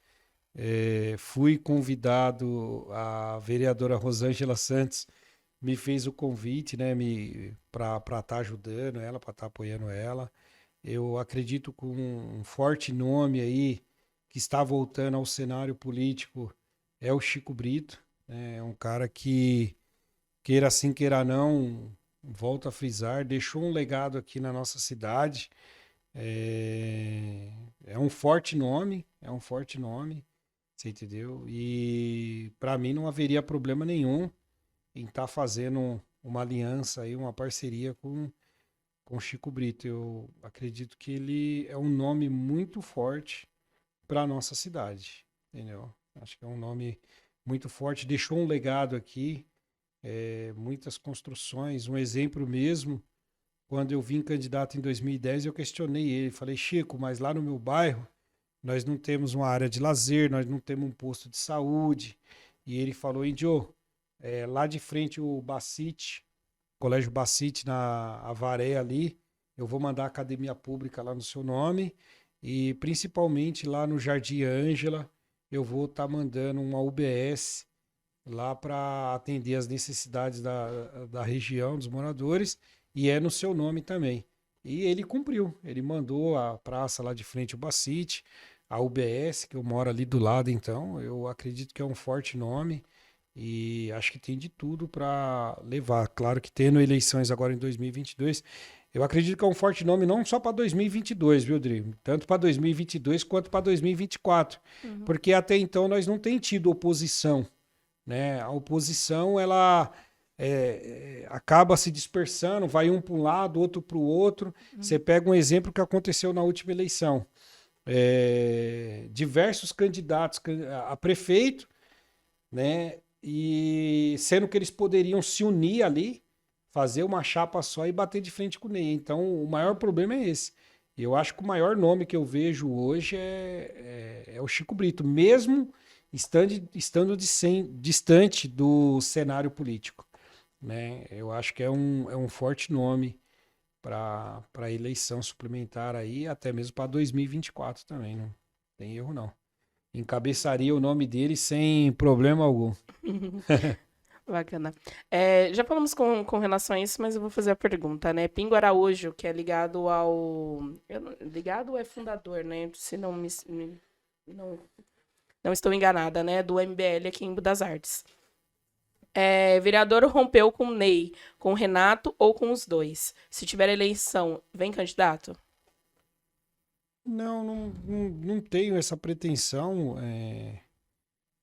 [SPEAKER 2] Fui convidado, a vereadora Rosângela Santos me fez o convite, né, para estar ajudando ela, para estar apoiando ela. Eu acredito com um forte nome aí que está voltando ao cenário político é o Chico Brito, né? É um cara que, queira sim, queira não, volto a frisar, deixou um legado aqui na nossa cidade. É um forte nome, você entendeu? E para mim não haveria problema nenhum em estar fazendo uma aliança aí, uma parceria com Chico Brito. Eu acredito que ele é um nome muito forte para a nossa cidade. entendeu? Acho que é um nome muito forte, deixou um legado aqui, muitas construções, um exemplo mesmo. Quando eu vim candidato em 2010, eu questionei ele, falei, Chico, mas lá no meu bairro nós não temos uma área de lazer, nós não temos um posto de saúde. E ele falou, Índio, lá de frente o Bacite, Colégio Bacite na Avaré ali, eu vou mandar a academia pública lá no seu nome e principalmente lá no Jardim Ângela, eu vou estar mandando uma UBS lá para atender as necessidades da região, dos moradores, e é no seu nome também. E ele cumpriu, ele mandou a praça lá de frente, o Bacite, a UBS, que eu moro ali do lado, então, eu acredito que é um forte nome e acho que tem de tudo para levar. Claro que tendo eleições agora em 2022, eu acredito que é um forte nome não só para 2022, viu, Drigo? Tanto para 2022 quanto para 2024, porque até então nós não tem tido oposição, né? A oposição, ela acaba se dispersando, vai um para um lado, outro para o outro. Você pega um exemplo que aconteceu na última eleição. Diversos candidatos a prefeito, né? E sendo que eles poderiam se unir ali, fazer uma chapa só e bater de frente com o Ney. Então, o maior problema é esse. Eu acho que o maior nome que eu vejo hoje é o Chico Brito, mesmo estando distante do cenário político, né? Eu acho que é um forte nome para a eleição suplementar aí, até mesmo para 2024 também, não tem erro não. Encabeçaria o nome dele sem problema algum.
[SPEAKER 1] Bacana. Já falamos com relação a isso, mas eu vou fazer a pergunta, né? Pingo Araújo, que é ligado ligado é fundador, né? Se não não estou enganada, né? Do MBL aqui em Embu das Artes. Vereador rompeu com o Ney, com o Renato ou com os dois? Se tiver eleição, vem candidato?
[SPEAKER 2] Não tenho essa pretensão.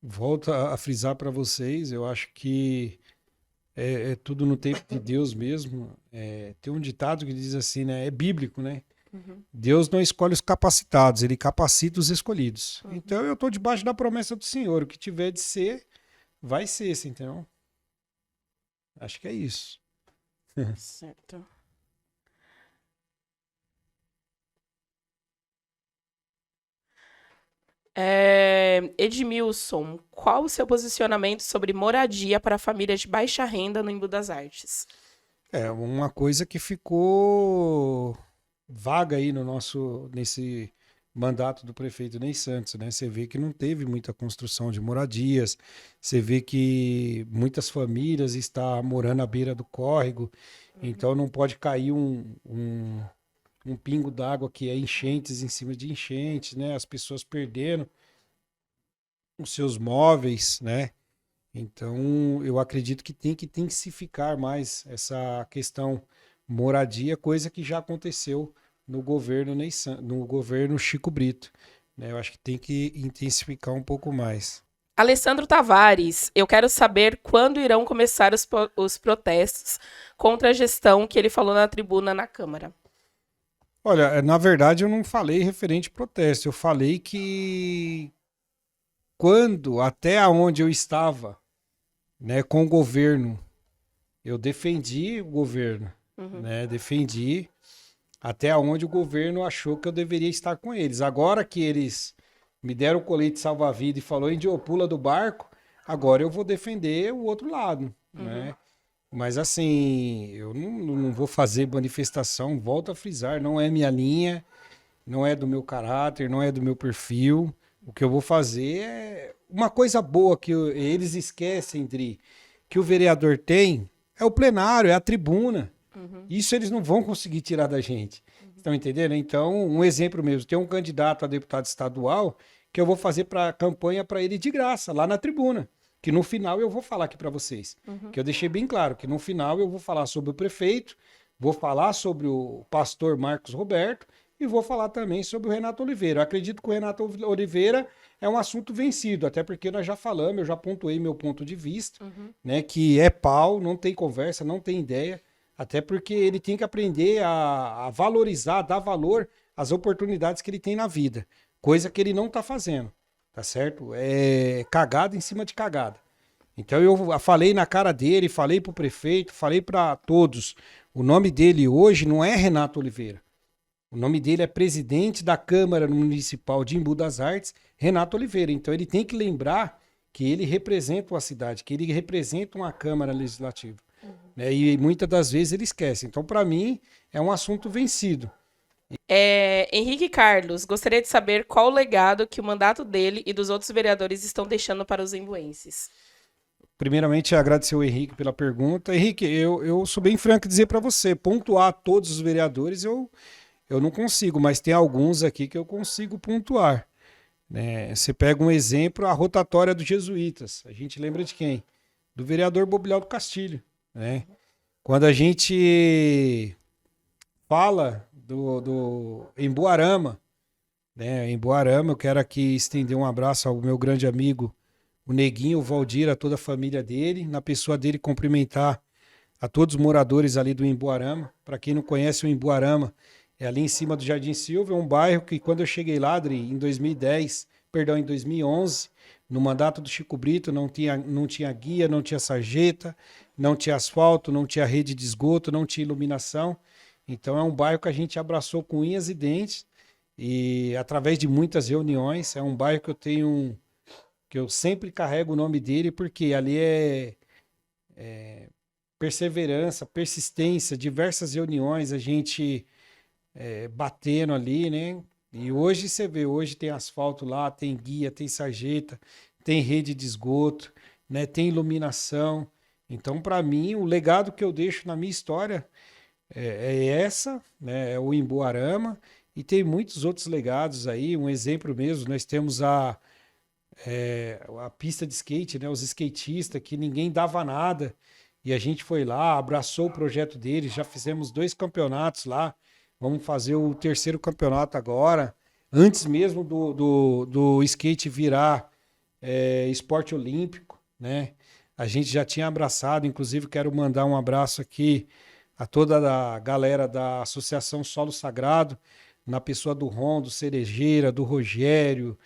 [SPEAKER 2] Volto a frisar para vocês, eu acho que é tudo no tempo de Deus mesmo. Tem um ditado que diz assim, né? É bíblico, né? Deus não escolhe os capacitados, ele capacita os escolhidos. Então eu estou debaixo da promessa do Senhor. O que tiver de ser, vai ser, então. Acho que é isso.
[SPEAKER 1] Certo. Edmilson, qual o seu posicionamento sobre moradia para famílias de baixa renda no Embu das Artes?
[SPEAKER 2] Uma coisa que ficou vaga aí nesse mandato do prefeito Ney Santos, né? Você vê que não teve muita construção de moradias, você vê que muitas famílias estão morando à beira do córrego, então não pode cair um pingo d'água que é enchentes em cima de enchentes, né? As pessoas perdendo os seus móveis, né? Então, eu acredito que tem que intensificar mais essa questão moradia, coisa que já aconteceu no governo no governo Chico Brito, né? Eu acho que tem que intensificar um pouco mais.
[SPEAKER 1] Alessandro Tavares, eu quero saber quando irão começar os protestos contra a gestão que ele falou na tribuna na Câmara.
[SPEAKER 2] Olha, na verdade eu não falei referente a protesto, eu falei que até onde eu estava, né, com o governo, eu defendi o governo, né, defendi até onde o governo achou que eu deveria estar com eles. Agora que eles me deram o colete salva-vida e falou, Índio, pula do barco, agora eu vou defender o outro lado, né? Mas assim, eu não vou fazer manifestação, volto a frisar, não é minha linha, não é do meu caráter, não é do meu perfil. O que eu vou fazer é uma coisa boa que eles esquecem, Dri, que o vereador tem, é o plenário, é a tribuna. Isso eles não vão conseguir tirar da gente. Estão entendendo? Então, um exemplo mesmo, tem um candidato a deputado estadual que eu vou fazer campanha para ele de graça, lá na tribuna. Que no final eu vou falar aqui para vocês. Que eu deixei bem claro que no final eu vou falar sobre o prefeito, vou falar sobre o pastor Marcos Roberto e vou falar também sobre o Renato Oliveira. Eu acredito que o Renato Oliveira é um assunto vencido, até porque nós já falamos, eu já pontuei meu ponto de vista, né, que é pau, não tem conversa, não tem ideia, até porque ele tem que aprender a valorizar, dar valor às oportunidades que ele tem na vida, coisa que ele não está fazendo. tá certo? É cagada em cima de cagada. Então eu falei na cara dele, falei pro prefeito, falei para todos. O nome dele hoje não é Renato Oliveira. O nome dele é presidente da Câmara Municipal de Embu das Artes, Renato Oliveira. Então ele tem que lembrar que ele representa uma cidade, que ele representa uma Câmara Legislativa. Né? E muitas das vezes ele esquece. Então, para mim, é um assunto vencido.
[SPEAKER 1] Henrique Carlos, gostaria de saber qual o legado que o mandato dele e dos outros vereadores estão deixando para os embuenses.
[SPEAKER 2] Primeiramente, agradecer ao Henrique pela pergunta. Henrique, eu sou bem franco em dizer para você, pontuar todos os vereadores eu não consigo, mas tem alguns aqui que eu consigo pontuar. Né? Você pega um exemplo, a rotatória dos jesuítas. A gente lembra de quem? Do vereador Bobilhal do Castilho. Né? Quando a gente fala do Embuarama, né? Embuarama, eu quero aqui estender um abraço ao meu grande amigo, o Neguinho, o Valdir, a toda a família dele, na pessoa dele cumprimentar a todos os moradores ali do Embuarama. Para quem não conhece o Embuarama, é ali em cima do Jardim Silva, é um bairro que quando eu cheguei lá, Adri, em 2011, no mandato do Chico Brito, não tinha guia, não tinha sarjeta, não tinha asfalto, não tinha rede de esgoto, não tinha iluminação. Então é um bairro que a gente abraçou com unhas e dentes e através de muitas reuniões. É um bairro que eu sempre carrego o nome dele porque ali é perseverança, persistência, diversas reuniões, a gente batendo ali, né? E hoje você vê, hoje tem asfalto lá, tem guia, tem sarjeta, tem rede de esgoto, né? Tem iluminação. Então, para mim, o legado que eu deixo na minha história essa, né? É o Embuarama, e tem muitos outros legados aí. Um exemplo mesmo, nós temos a pista de skate, né? Os skatistas que ninguém dava nada, e a gente foi lá, abraçou o projeto deles, já fizemos 2 campeonatos lá. Vamos fazer o 3º campeonato agora, antes mesmo do skate virar esporte olímpico, né? A gente já tinha abraçado, inclusive quero mandar um abraço aqui a toda a galera da Associação Solo Sagrado, na pessoa do Ron, do Cerejeira, do Rogério,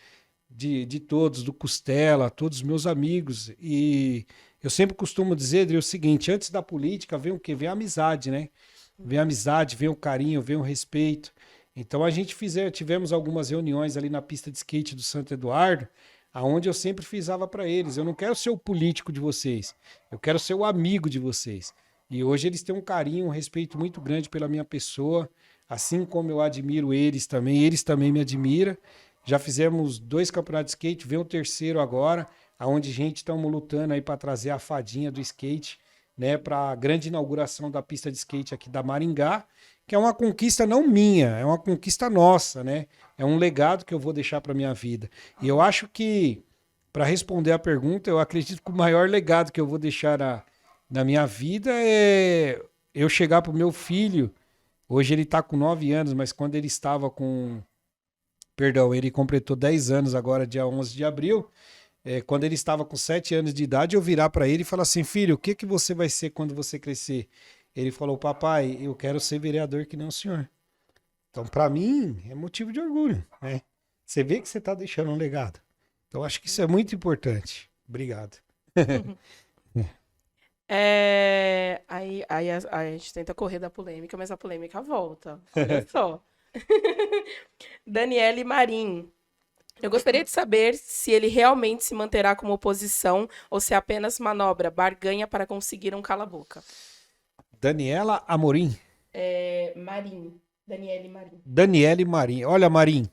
[SPEAKER 2] de todos, do Costela, todos os meus amigos. E eu sempre costumo dizer, Adri, o seguinte, antes da política vem o quê? Vem a amizade, né? Vem a amizade, vem o carinho, vem o respeito. Então a gente tivemos algumas reuniões ali na pista de skate do Santo Eduardo, aonde eu sempre frisava para eles, eu não quero ser o político de vocês, eu quero ser o amigo de vocês. E hoje eles têm um carinho, um respeito muito grande pela minha pessoa, assim como eu admiro eles também me admiram. Já fizemos 2 campeonatos de skate, vem o 3º agora, aonde a gente estamos lutando aí para trazer a fadinha do skate, né, para a grande inauguração da pista de skate aqui da Maringá, que é uma conquista não minha, é uma conquista nossa, né? É um legado que eu vou deixar para minha vida. E eu acho que, para responder a pergunta, eu acredito que o maior legado que eu vou deixar na minha vida é eu chegar pro meu filho. Hoje ele está com 9 anos, mas quando ele estava com... Perdão, ele completou 10 anos agora, dia 11 de abril. Quando ele estava com 7 anos de idade, eu virar para ele e falar assim, filho, o que você vai ser quando você crescer? Ele falou, papai, eu quero ser vereador que nem o senhor. Então, para mim, é motivo de orgulho, né? Você vê que você está deixando um legado. Então, acho que isso é muito importante. Obrigado.
[SPEAKER 1] Aí a gente tenta correr da polêmica, mas a polêmica volta. Olha só. Daniele Marim. Eu gostaria de saber se ele realmente se manterá como oposição ou se é apenas manobra, barganha para conseguir um cala-boca.
[SPEAKER 2] Daniela Amorim.
[SPEAKER 1] Marim. Daniele Marim.
[SPEAKER 2] Daniele Marim. Olha, Marim.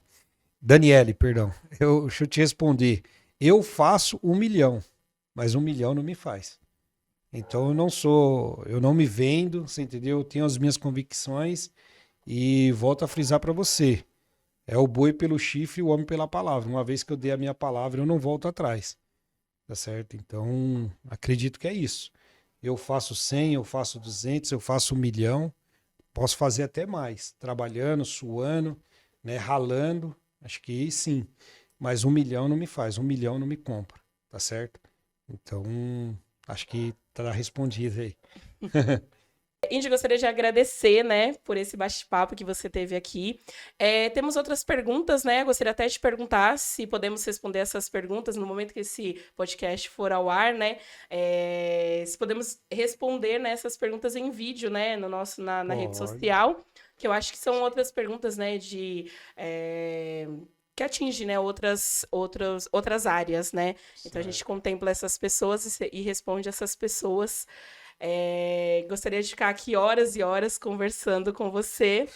[SPEAKER 2] Daniele, perdão. Deixa eu te responder. Eu faço 1 milhão, mas 1 milhão não me faz. Então eu não me vendo, você entendeu? Eu tenho as minhas convicções e volto a frisar para você. É o boi pelo chifre e o homem pela palavra. Uma vez que eu dei a minha palavra, eu não volto atrás. Tá certo? Então, acredito que é isso. Eu faço 100, eu faço 200, eu faço 1 milhão. Posso fazer até mais. Trabalhando, suando, né, ralando. Acho que sim. Mas 1 milhão não me faz. 1 milhão não me compra. Tá certo? Então, acho que tá respondido aí.
[SPEAKER 1] Índio, gostaria de agradecer, né, por esse bate-papo que você teve aqui. Temos outras perguntas, né? Gostaria até de perguntar se podemos responder essas perguntas no momento que esse podcast for ao ar, né? Se podemos responder nessas perguntas em vídeo, né, no nosso, na rede
[SPEAKER 2] Pode.
[SPEAKER 1] social, que eu acho que são outras perguntas, né, que atinge, né, outras áreas, né? Então a gente contempla essas pessoas e responde essas pessoas. Gostaria de ficar aqui horas e horas conversando com você,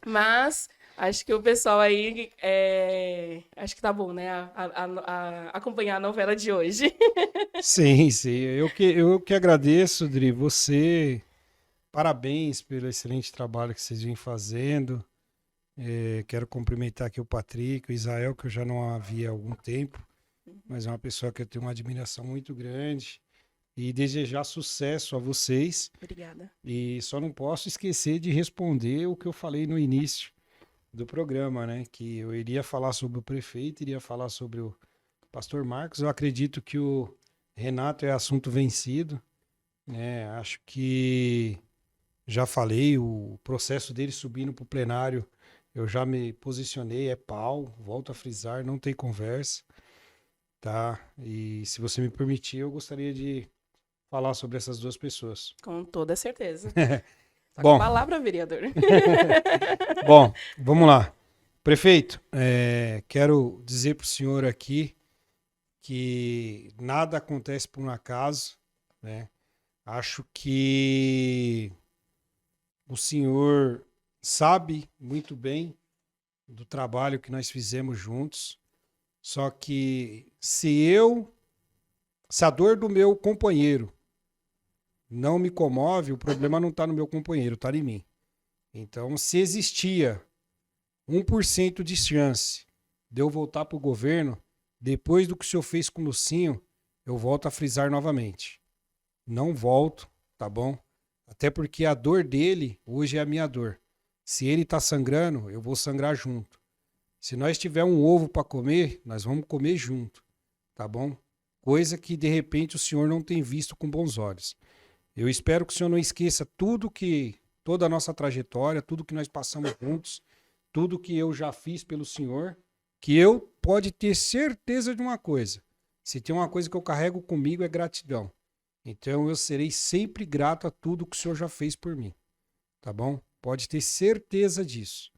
[SPEAKER 1] mas acho que o pessoal aí acho que tá bom, né? Acompanhar a novela de hoje.
[SPEAKER 2] Sim, sim. Eu que agradeço, Dri. Você, parabéns pelo excelente trabalho que vocês vêm fazendo. Quero cumprimentar aqui o Patrick, o Israel, que eu já não havia há algum tempo, mas é uma pessoa que eu tenho uma admiração muito grande. E desejar sucesso a vocês.
[SPEAKER 1] Obrigada.
[SPEAKER 2] E só não posso esquecer de responder o que eu falei no início do programa, né? Que eu iria falar sobre o prefeito, iria falar sobre o pastor Marcos. Eu acredito que o Renato é assunto vencido, né? Acho que já falei, o processo dele subindo para o plenário, eu já me posicionei, é pau, volto a frisar, não tem conversa, tá? E se você me permitir, eu gostaria de falar sobre essas duas pessoas.
[SPEAKER 1] Com toda certeza. Só
[SPEAKER 2] Bom.
[SPEAKER 1] com a palavra, vereador.
[SPEAKER 2] Bom, vamos lá. Prefeito, quero dizer para o senhor aqui que nada acontece por um acaso, né? Acho que o senhor sabe muito bem do trabalho que nós fizemos juntos, só que se a dor do meu companheiro não me comove, o problema não está no meu companheiro, está em mim. Então, se existia 1% de chance de eu voltar para o governo, depois do que o senhor fez com o Lucinho, eu volto a frisar novamente. Não volto, tá bom? Até porque a dor dele hoje é a minha dor. Se ele está sangrando, eu vou sangrar junto. Se nós tiver um ovo para comer, nós vamos comer junto, tá bom? Coisa que, de repente, o senhor não tem visto com bons olhos. Eu espero que o senhor não esqueça toda a nossa trajetória, tudo que nós passamos juntos, tudo que eu já fiz pelo senhor, que eu pode ter certeza de uma coisa. Se tem uma coisa que eu carrego comigo é gratidão. Então eu serei sempre grato a tudo que o senhor já fez por mim. Tá bom? Pode ter certeza disso.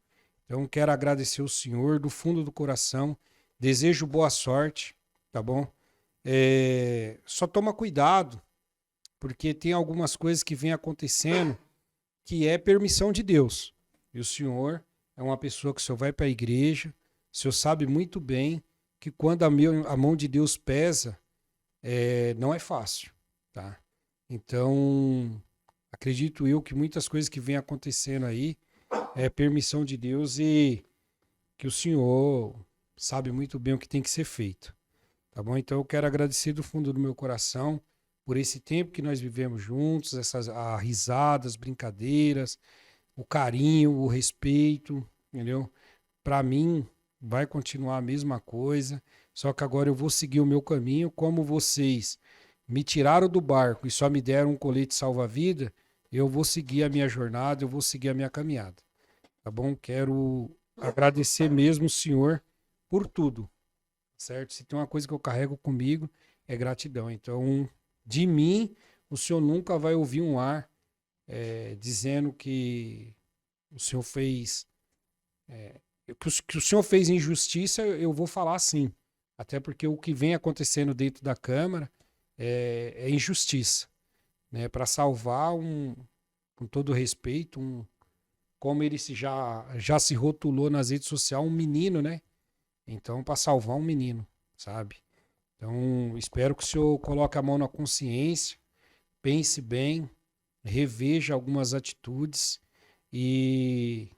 [SPEAKER 2] Então quero agradecer o senhor do fundo do coração. Desejo boa sorte, tá bom? Só toma cuidado, porque tem algumas coisas que vêm acontecendo que é permissão de Deus. E o senhor é uma pessoa que o senhor vai para a igreja, o senhor sabe muito bem que quando a mão de Deus pesa, não é fácil, tá? Então, acredito eu que muitas coisas que vêm acontecendo aí é permissão de Deus e que o senhor sabe muito bem o que tem que ser feito, tá bom? Então, eu quero agradecer do fundo do meu coração por esse tempo que nós vivemos juntos, essas risadas, brincadeiras, o carinho, o respeito, entendeu? Para mim, vai continuar a mesma coisa, só que agora eu vou seguir o meu caminho. Como vocês me tiraram do barco e só me deram um colete salva-vida, eu vou seguir a minha jornada, eu vou seguir a minha caminhada, tá bom? Quero agradecer mesmo o senhor por tudo, certo? Se tem uma coisa que eu carrego comigo, é gratidão. Então, de mim, o senhor nunca vai ouvir um ar dizendo que o senhor fez que o senhor fez injustiça. Eu vou falar sim, até porque o que vem acontecendo dentro da Câmara é injustiça, né? Para salvar com todo respeito, como ele já se rotulou nas redes sociais, um menino, né? Então, para salvar um menino, sabe? Então, espero que o senhor coloque a mão na consciência, pense bem, reveja algumas atitudes. E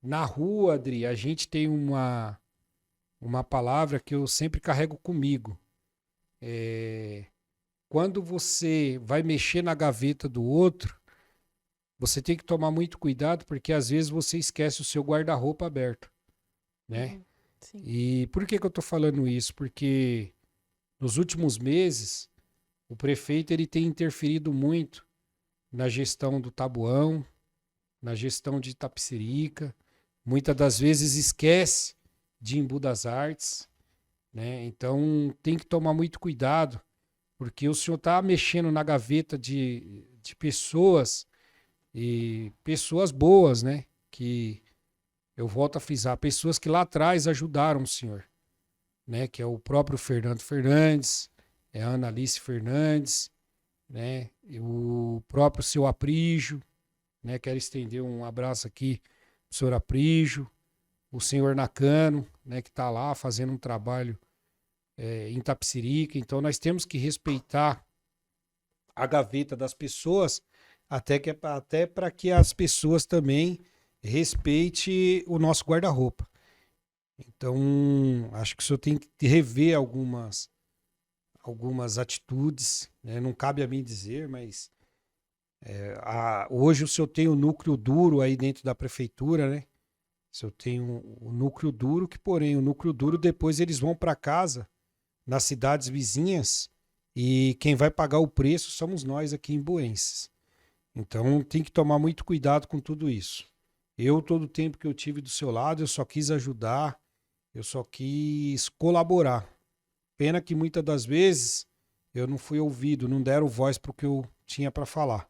[SPEAKER 2] na rua, Adri, a gente tem uma palavra que eu sempre carrego comigo. Quando você vai mexer na gaveta do outro, você tem que tomar muito cuidado, porque às vezes você esquece o seu guarda-roupa aberto, né?
[SPEAKER 1] Sim.
[SPEAKER 2] E por que eu tô falando isso? Porque nos últimos meses, o prefeito ele tem interferido muito na gestão do Tabuão, na gestão de Itapecerica. Muitas das vezes esquece de Embu das Artes, né? Então tem que tomar muito cuidado, porque o senhor está mexendo na gaveta de pessoas, e pessoas boas, né? Que eu volto a frisar, pessoas que lá atrás ajudaram o senhor, né? Que é o próprio Fernando Fernandes, é a Ana Alice Fernandes, né? E o próprio seu Aprígio, né? Quero estender um abraço aqui pro senhor Aprígio, o senhor Nakano, né? Que está lá fazendo um trabalho em Itapecerica. Então nós temos que respeitar a gaveta das pessoas, até para que as pessoas também respeitem o nosso guarda-roupa. Então, acho que o senhor tem que rever algumas atitudes, né? Não cabe a mim dizer, mas hoje o senhor tem o núcleo duro aí dentro da prefeitura, né? O senhor tem o núcleo duro, que porém o núcleo duro depois eles vão para casa, nas cidades vizinhas, e quem vai pagar o preço somos nós aqui em Buenses. Então tem que tomar muito cuidado com tudo isso. Eu, todo o tempo que eu tive do seu lado, eu só quis ajudar, eu só quis colaborar. Pena que muitas das vezes eu não fui ouvido, não deram voz para o que eu tinha para falar.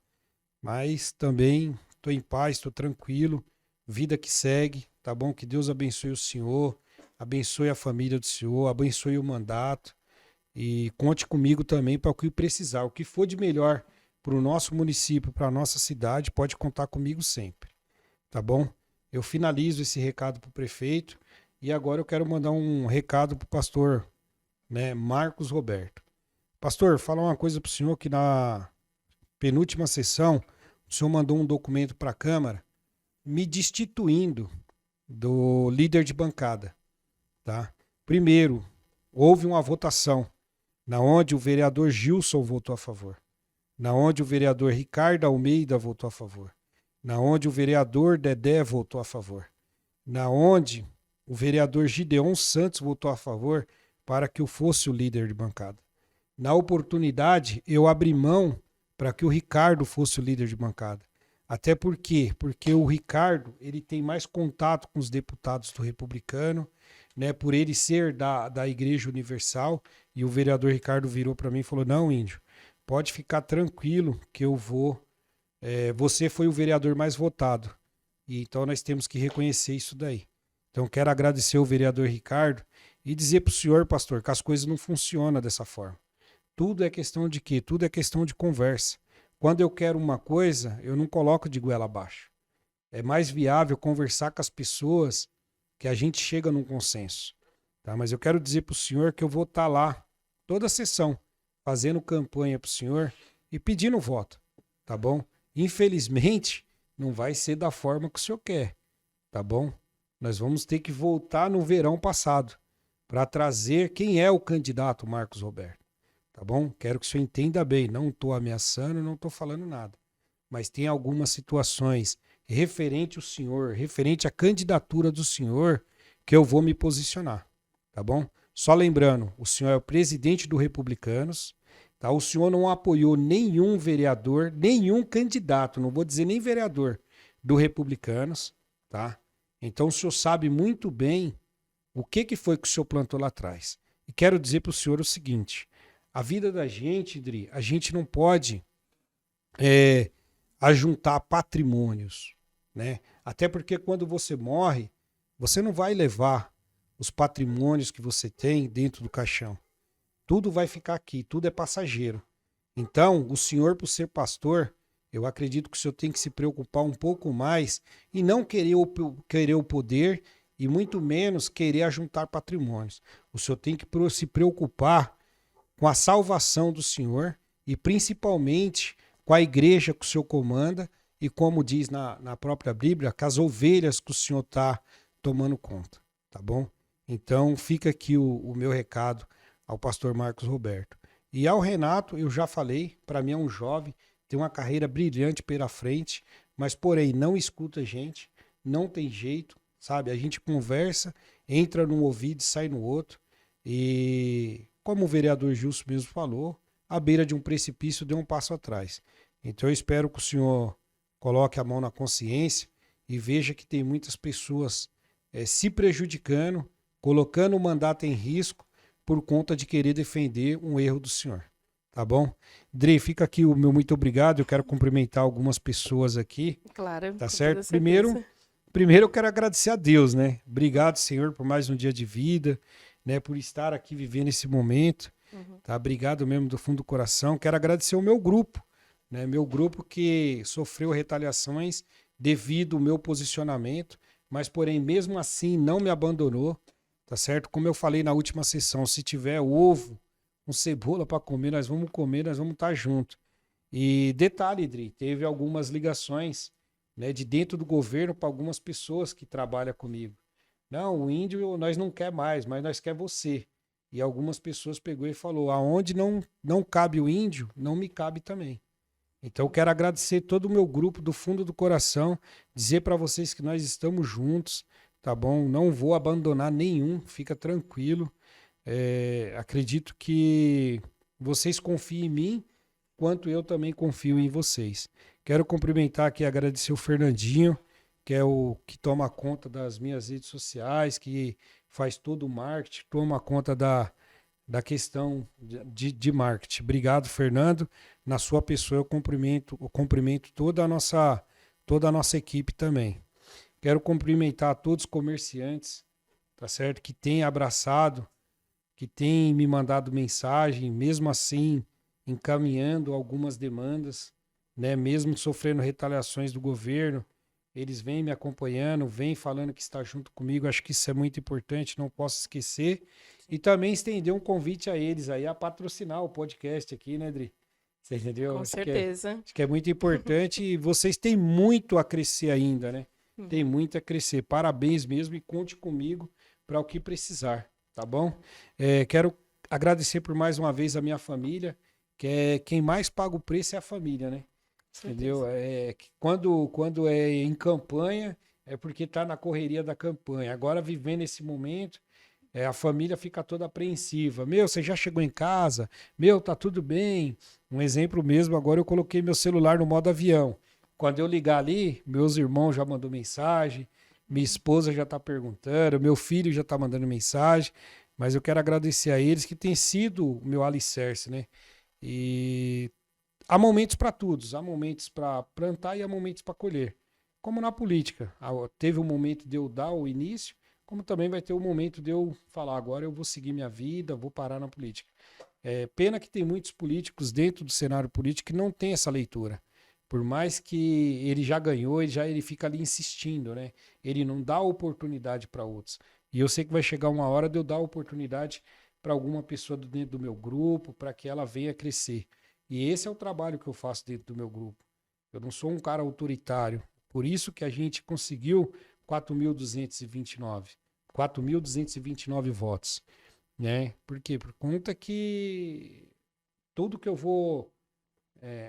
[SPEAKER 2] Mas também estou em paz, estou tranquilo, vida que segue, tá bom? Que Deus abençoe o senhor, abençoe a família do senhor, abençoe o mandato e conte comigo também para o que precisar. O que for de melhor para o nosso município, para a nossa cidade, pode contar comigo sempre, tá bom? Eu finalizo esse recado para o prefeito e agora eu quero mandar um recado para o pastor, né, Marcos Roberto. Pastor, fala uma coisa para o senhor, que na penúltima sessão o senhor mandou um documento para a Câmara me destituindo do líder de bancada, tá? Primeiro, houve uma votação na onde o vereador Gilson votou a favor, na onde o vereador Ricardo Almeida votou a favor, na onde o vereador Dedé votou a favor, na onde o vereador Gideon Santos votou a favor para que eu fosse o líder de bancada. Na oportunidade, eu abri mão para que o Ricardo fosse o líder de bancada. Até por quê? Porque o Ricardo, ele tem mais contato com os deputados do Republicano, né, por ele ser da Igreja Universal, e o vereador Ricardo virou para mim e falou: não, Índio, pode ficar tranquilo que eu vou. Você foi o vereador mais votado. E então nós temos que reconhecer isso daí. Então quero agradecer o vereador Ricardo e dizer para o senhor, pastor, que as coisas não funcionam dessa forma. Tudo é questão de quê? Tudo é questão de conversa. Quando eu quero uma coisa, eu não coloco de goela abaixo. É mais viável conversar com as pessoas que a gente chega num consenso. Tá? Mas eu quero dizer para o senhor que eu vou estar lá toda a sessão, fazendo campanha para o senhor e pedindo voto. Tá bom? Infelizmente, não vai ser da forma que o senhor quer. Tá bom? Nós vamos ter que voltar no verão passado para trazer quem é o candidato Marcos Roberto. Tá bom? Quero que o senhor entenda bem. Não estou ameaçando, não estou falando nada. Mas tem algumas situações referente ao senhor, referente à candidatura do senhor, que eu vou me posicionar. Tá bom? Só lembrando, o senhor é o presidente do Republicanos. Tá? O senhor não apoiou nenhum vereador, nenhum candidato, não vou dizer nem vereador, do Republicanos. Tá? Então o senhor sabe muito bem o que foi que o senhor plantou lá atrás. E quero dizer para o senhor o seguinte: a vida da gente, Dri, a gente não pode ajuntar patrimônios, né? Até porque quando você morre, você não vai levar os patrimônios que você tem dentro do caixão. Tudo vai ficar aqui, tudo é passageiro. Então, o senhor, por ser pastor, eu acredito que o senhor tem que se preocupar um pouco mais e não querer o poder e muito menos querer ajuntar patrimônios. O senhor tem que se preocupar com a salvação do senhor e principalmente com a igreja que o senhor comanda e, como diz na própria Bíblia, com as ovelhas que o senhor está tomando conta, tá bom? Então fica aqui o meu recado ao pastor Marcos Roberto. E ao Renato, eu já falei, para mim é um jovem, tem uma carreira brilhante pela frente, mas porém não escuta a gente, não tem jeito, sabe? A gente conversa, entra num ouvido e sai no outro. E como o vereador Gilson mesmo falou, à beira de um precipício deu um passo atrás. Então eu espero que o senhor coloque a mão na consciência e veja que tem muitas pessoas se prejudicando, colocando o mandato em risco por conta de querer defender um erro do senhor. Tá bom? Dri, fica aqui o meu muito obrigado. Eu quero cumprimentar algumas pessoas aqui.
[SPEAKER 1] Claro,
[SPEAKER 2] Tá
[SPEAKER 1] com
[SPEAKER 2] certo?
[SPEAKER 1] toda certeza.
[SPEAKER 2] Primeiro eu quero agradecer a Deus, né? Obrigado, Senhor, por mais um dia de vida, né? Por estar aqui vivendo esse momento, tá? Obrigado mesmo do fundo do coração. Quero agradecer o meu grupo, né? Meu grupo que sofreu retaliações devido ao meu posicionamento, mas porém mesmo assim não me abandonou, tá certo? Como eu falei na última sessão, se tiver ovo com cebola para comer, nós vamos estar junto. E detalhe, Dri, teve algumas ligações, né, de dentro do governo para algumas pessoas que trabalham comigo. Não, o índio nós não quer mais, mas nós quer você. E algumas pessoas pegou e falou, aonde não cabe o índio, não me cabe também. Então eu quero agradecer todo o meu grupo do fundo do coração, dizer para vocês que nós estamos juntos, tá bom? Não vou abandonar nenhum, fica tranquilo. Acredito que vocês confiem em mim, quanto eu também confio em vocês. Quero cumprimentar aqui e agradecer o Fernandinho, que é o que toma conta das minhas redes sociais, que faz todo o marketing, toma conta da questão de marketing. Obrigado, Fernando. Na sua pessoa eu cumprimento toda a nossa equipe também. Quero cumprimentar todos os comerciantes, tá certo? Que têm abraçado, que têm me mandado mensagem, mesmo assim encaminhando algumas demandas, né? Mesmo sofrendo retaliações do governo, eles vêm me acompanhando, vêm falando que está junto comigo. Acho que isso é muito importante, não posso esquecer. E também estender um convite a eles aí a patrocinar o podcast aqui, né, Dri? Você entendeu?
[SPEAKER 1] Com certeza.
[SPEAKER 2] Acho que é muito importante e vocês têm muito a crescer ainda, né? Tem muito a crescer. Parabéns mesmo e conte comigo para o que precisar, tá bom? Quero agradecer por mais uma vez a minha família, que quem mais paga o preço é a família, né? Entendeu? Quando é em campanha, é porque está na correria da campanha. Agora, vivendo esse momento, a família fica toda apreensiva. Meu, você já chegou em casa? Meu, tá tudo bem? Um exemplo mesmo, agora eu coloquei meu celular no modo avião. Quando eu ligar ali, meus irmãos já mandou mensagem, minha esposa já está perguntando, meu filho já está mandando mensagem, mas eu quero agradecer a eles que têm sido o meu alicerce, né? E há momentos para todos, há momentos para plantar e há momentos para colher. Como na política, teve um momento de eu dar o início, como também vai ter um momento de eu falar, agora eu vou seguir minha vida, vou parar na política. Pena que tem muitos políticos dentro do cenário político que não tem essa leitura. Por mais que ele já ganhou, ele fica ali insistindo, né? Ele não dá oportunidade para outros. E eu sei que vai chegar uma hora de eu dar oportunidade para alguma pessoa dentro do meu grupo, para que ela venha crescer. E esse é o trabalho que eu faço dentro do meu grupo. Eu não sou um cara autoritário. Por isso que a gente conseguiu 4.229 votos, né? Por quê? Por conta que tudo que eu vou,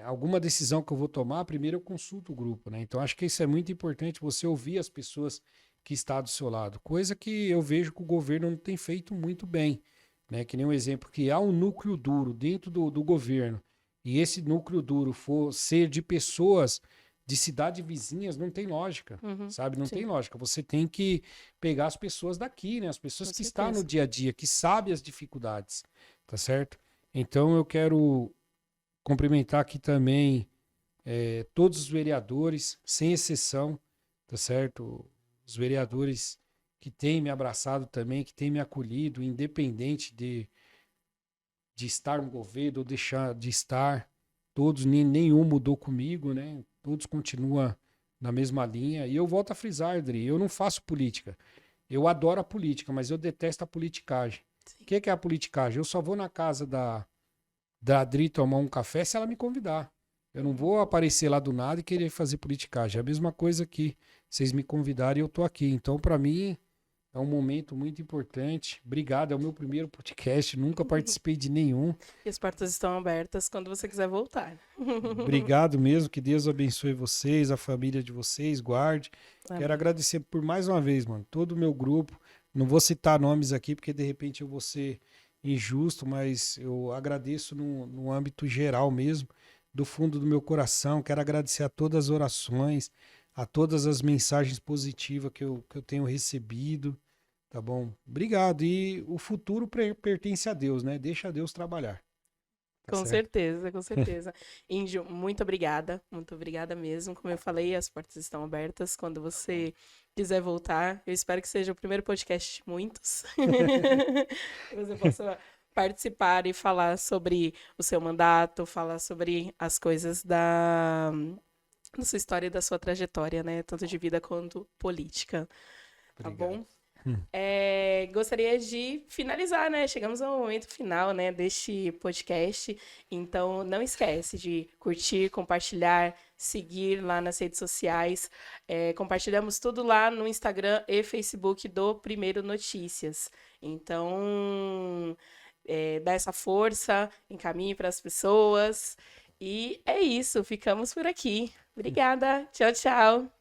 [SPEAKER 2] alguma decisão que eu vou tomar, primeiro eu consulto o grupo, né? Então acho que isso é muito importante, você ouvir as pessoas que estão do seu lado, coisa que eu vejo que o governo não tem feito muito bem, né? Que nem um exemplo, que há um núcleo duro dentro do governo, e esse núcleo duro for ser de pessoas de cidades vizinhas, não tem lógica, sabe? Não tem lógica. Você tem que pegar as pessoas daqui, né? As pessoas que estão no dia a dia, que sabem as dificuldades, tá certo? Então eu quero cumprimentar aqui também todos os vereadores, sem exceção, tá certo? Os vereadores que têm me abraçado também, que têm me acolhido, independente de estar no governo ou deixar de estar, todos, nenhum mudou comigo, né? Todos continuam na mesma linha. E eu volto a frisar, Adri, eu não faço política. Eu adoro a política, mas eu detesto a politicagem. O que é a politicagem? Eu só vou na casa da Adri tomar um café se ela me convidar. Eu não vou aparecer lá do nada e querer fazer politicagem. É a mesma coisa que vocês me convidarem e eu tô aqui. Então, para mim, é um momento muito importante. Obrigado, é o meu primeiro podcast, nunca participei de nenhum.
[SPEAKER 1] E as portas estão abertas quando você quiser voltar.
[SPEAKER 2] Obrigado mesmo, que Deus abençoe vocês, a família de vocês, guarde.
[SPEAKER 1] Amém.
[SPEAKER 2] Quero agradecer por mais uma vez, mano, todo o meu grupo. Não vou citar nomes aqui, porque de repente eu vou ser injusto, mas eu agradeço no âmbito geral mesmo, do fundo do meu coração. Quero agradecer a todas as orações, a todas as mensagens positivas que eu tenho recebido, tá bom? Obrigado. E o futuro pertence a Deus, né? Deixa Deus trabalhar. Tá
[SPEAKER 1] Com
[SPEAKER 2] certo?
[SPEAKER 1] certeza, com certeza. Índio, muito obrigada mesmo. Como eu falei, as portas estão abertas quando você quiser voltar. Eu espero que seja o primeiro podcast de muitos. Que você possa participar e falar sobre o seu mandato, falar sobre as coisas da sua história e da sua trajetória, né? Tanto de vida quanto política. Tá
[SPEAKER 2] Obrigado.
[SPEAKER 1] bom? Gostaria de finalizar, né? Chegamos ao momento final, né, deste podcast. Então, não esquece de curtir, compartilhar, seguir lá nas redes sociais. Compartilhamos tudo lá no Instagram e Facebook do Primeiro Notícias. Então, dá essa força, encaminhe para as pessoas. E é isso, ficamos por aqui. Obrigada. Tchau, tchau.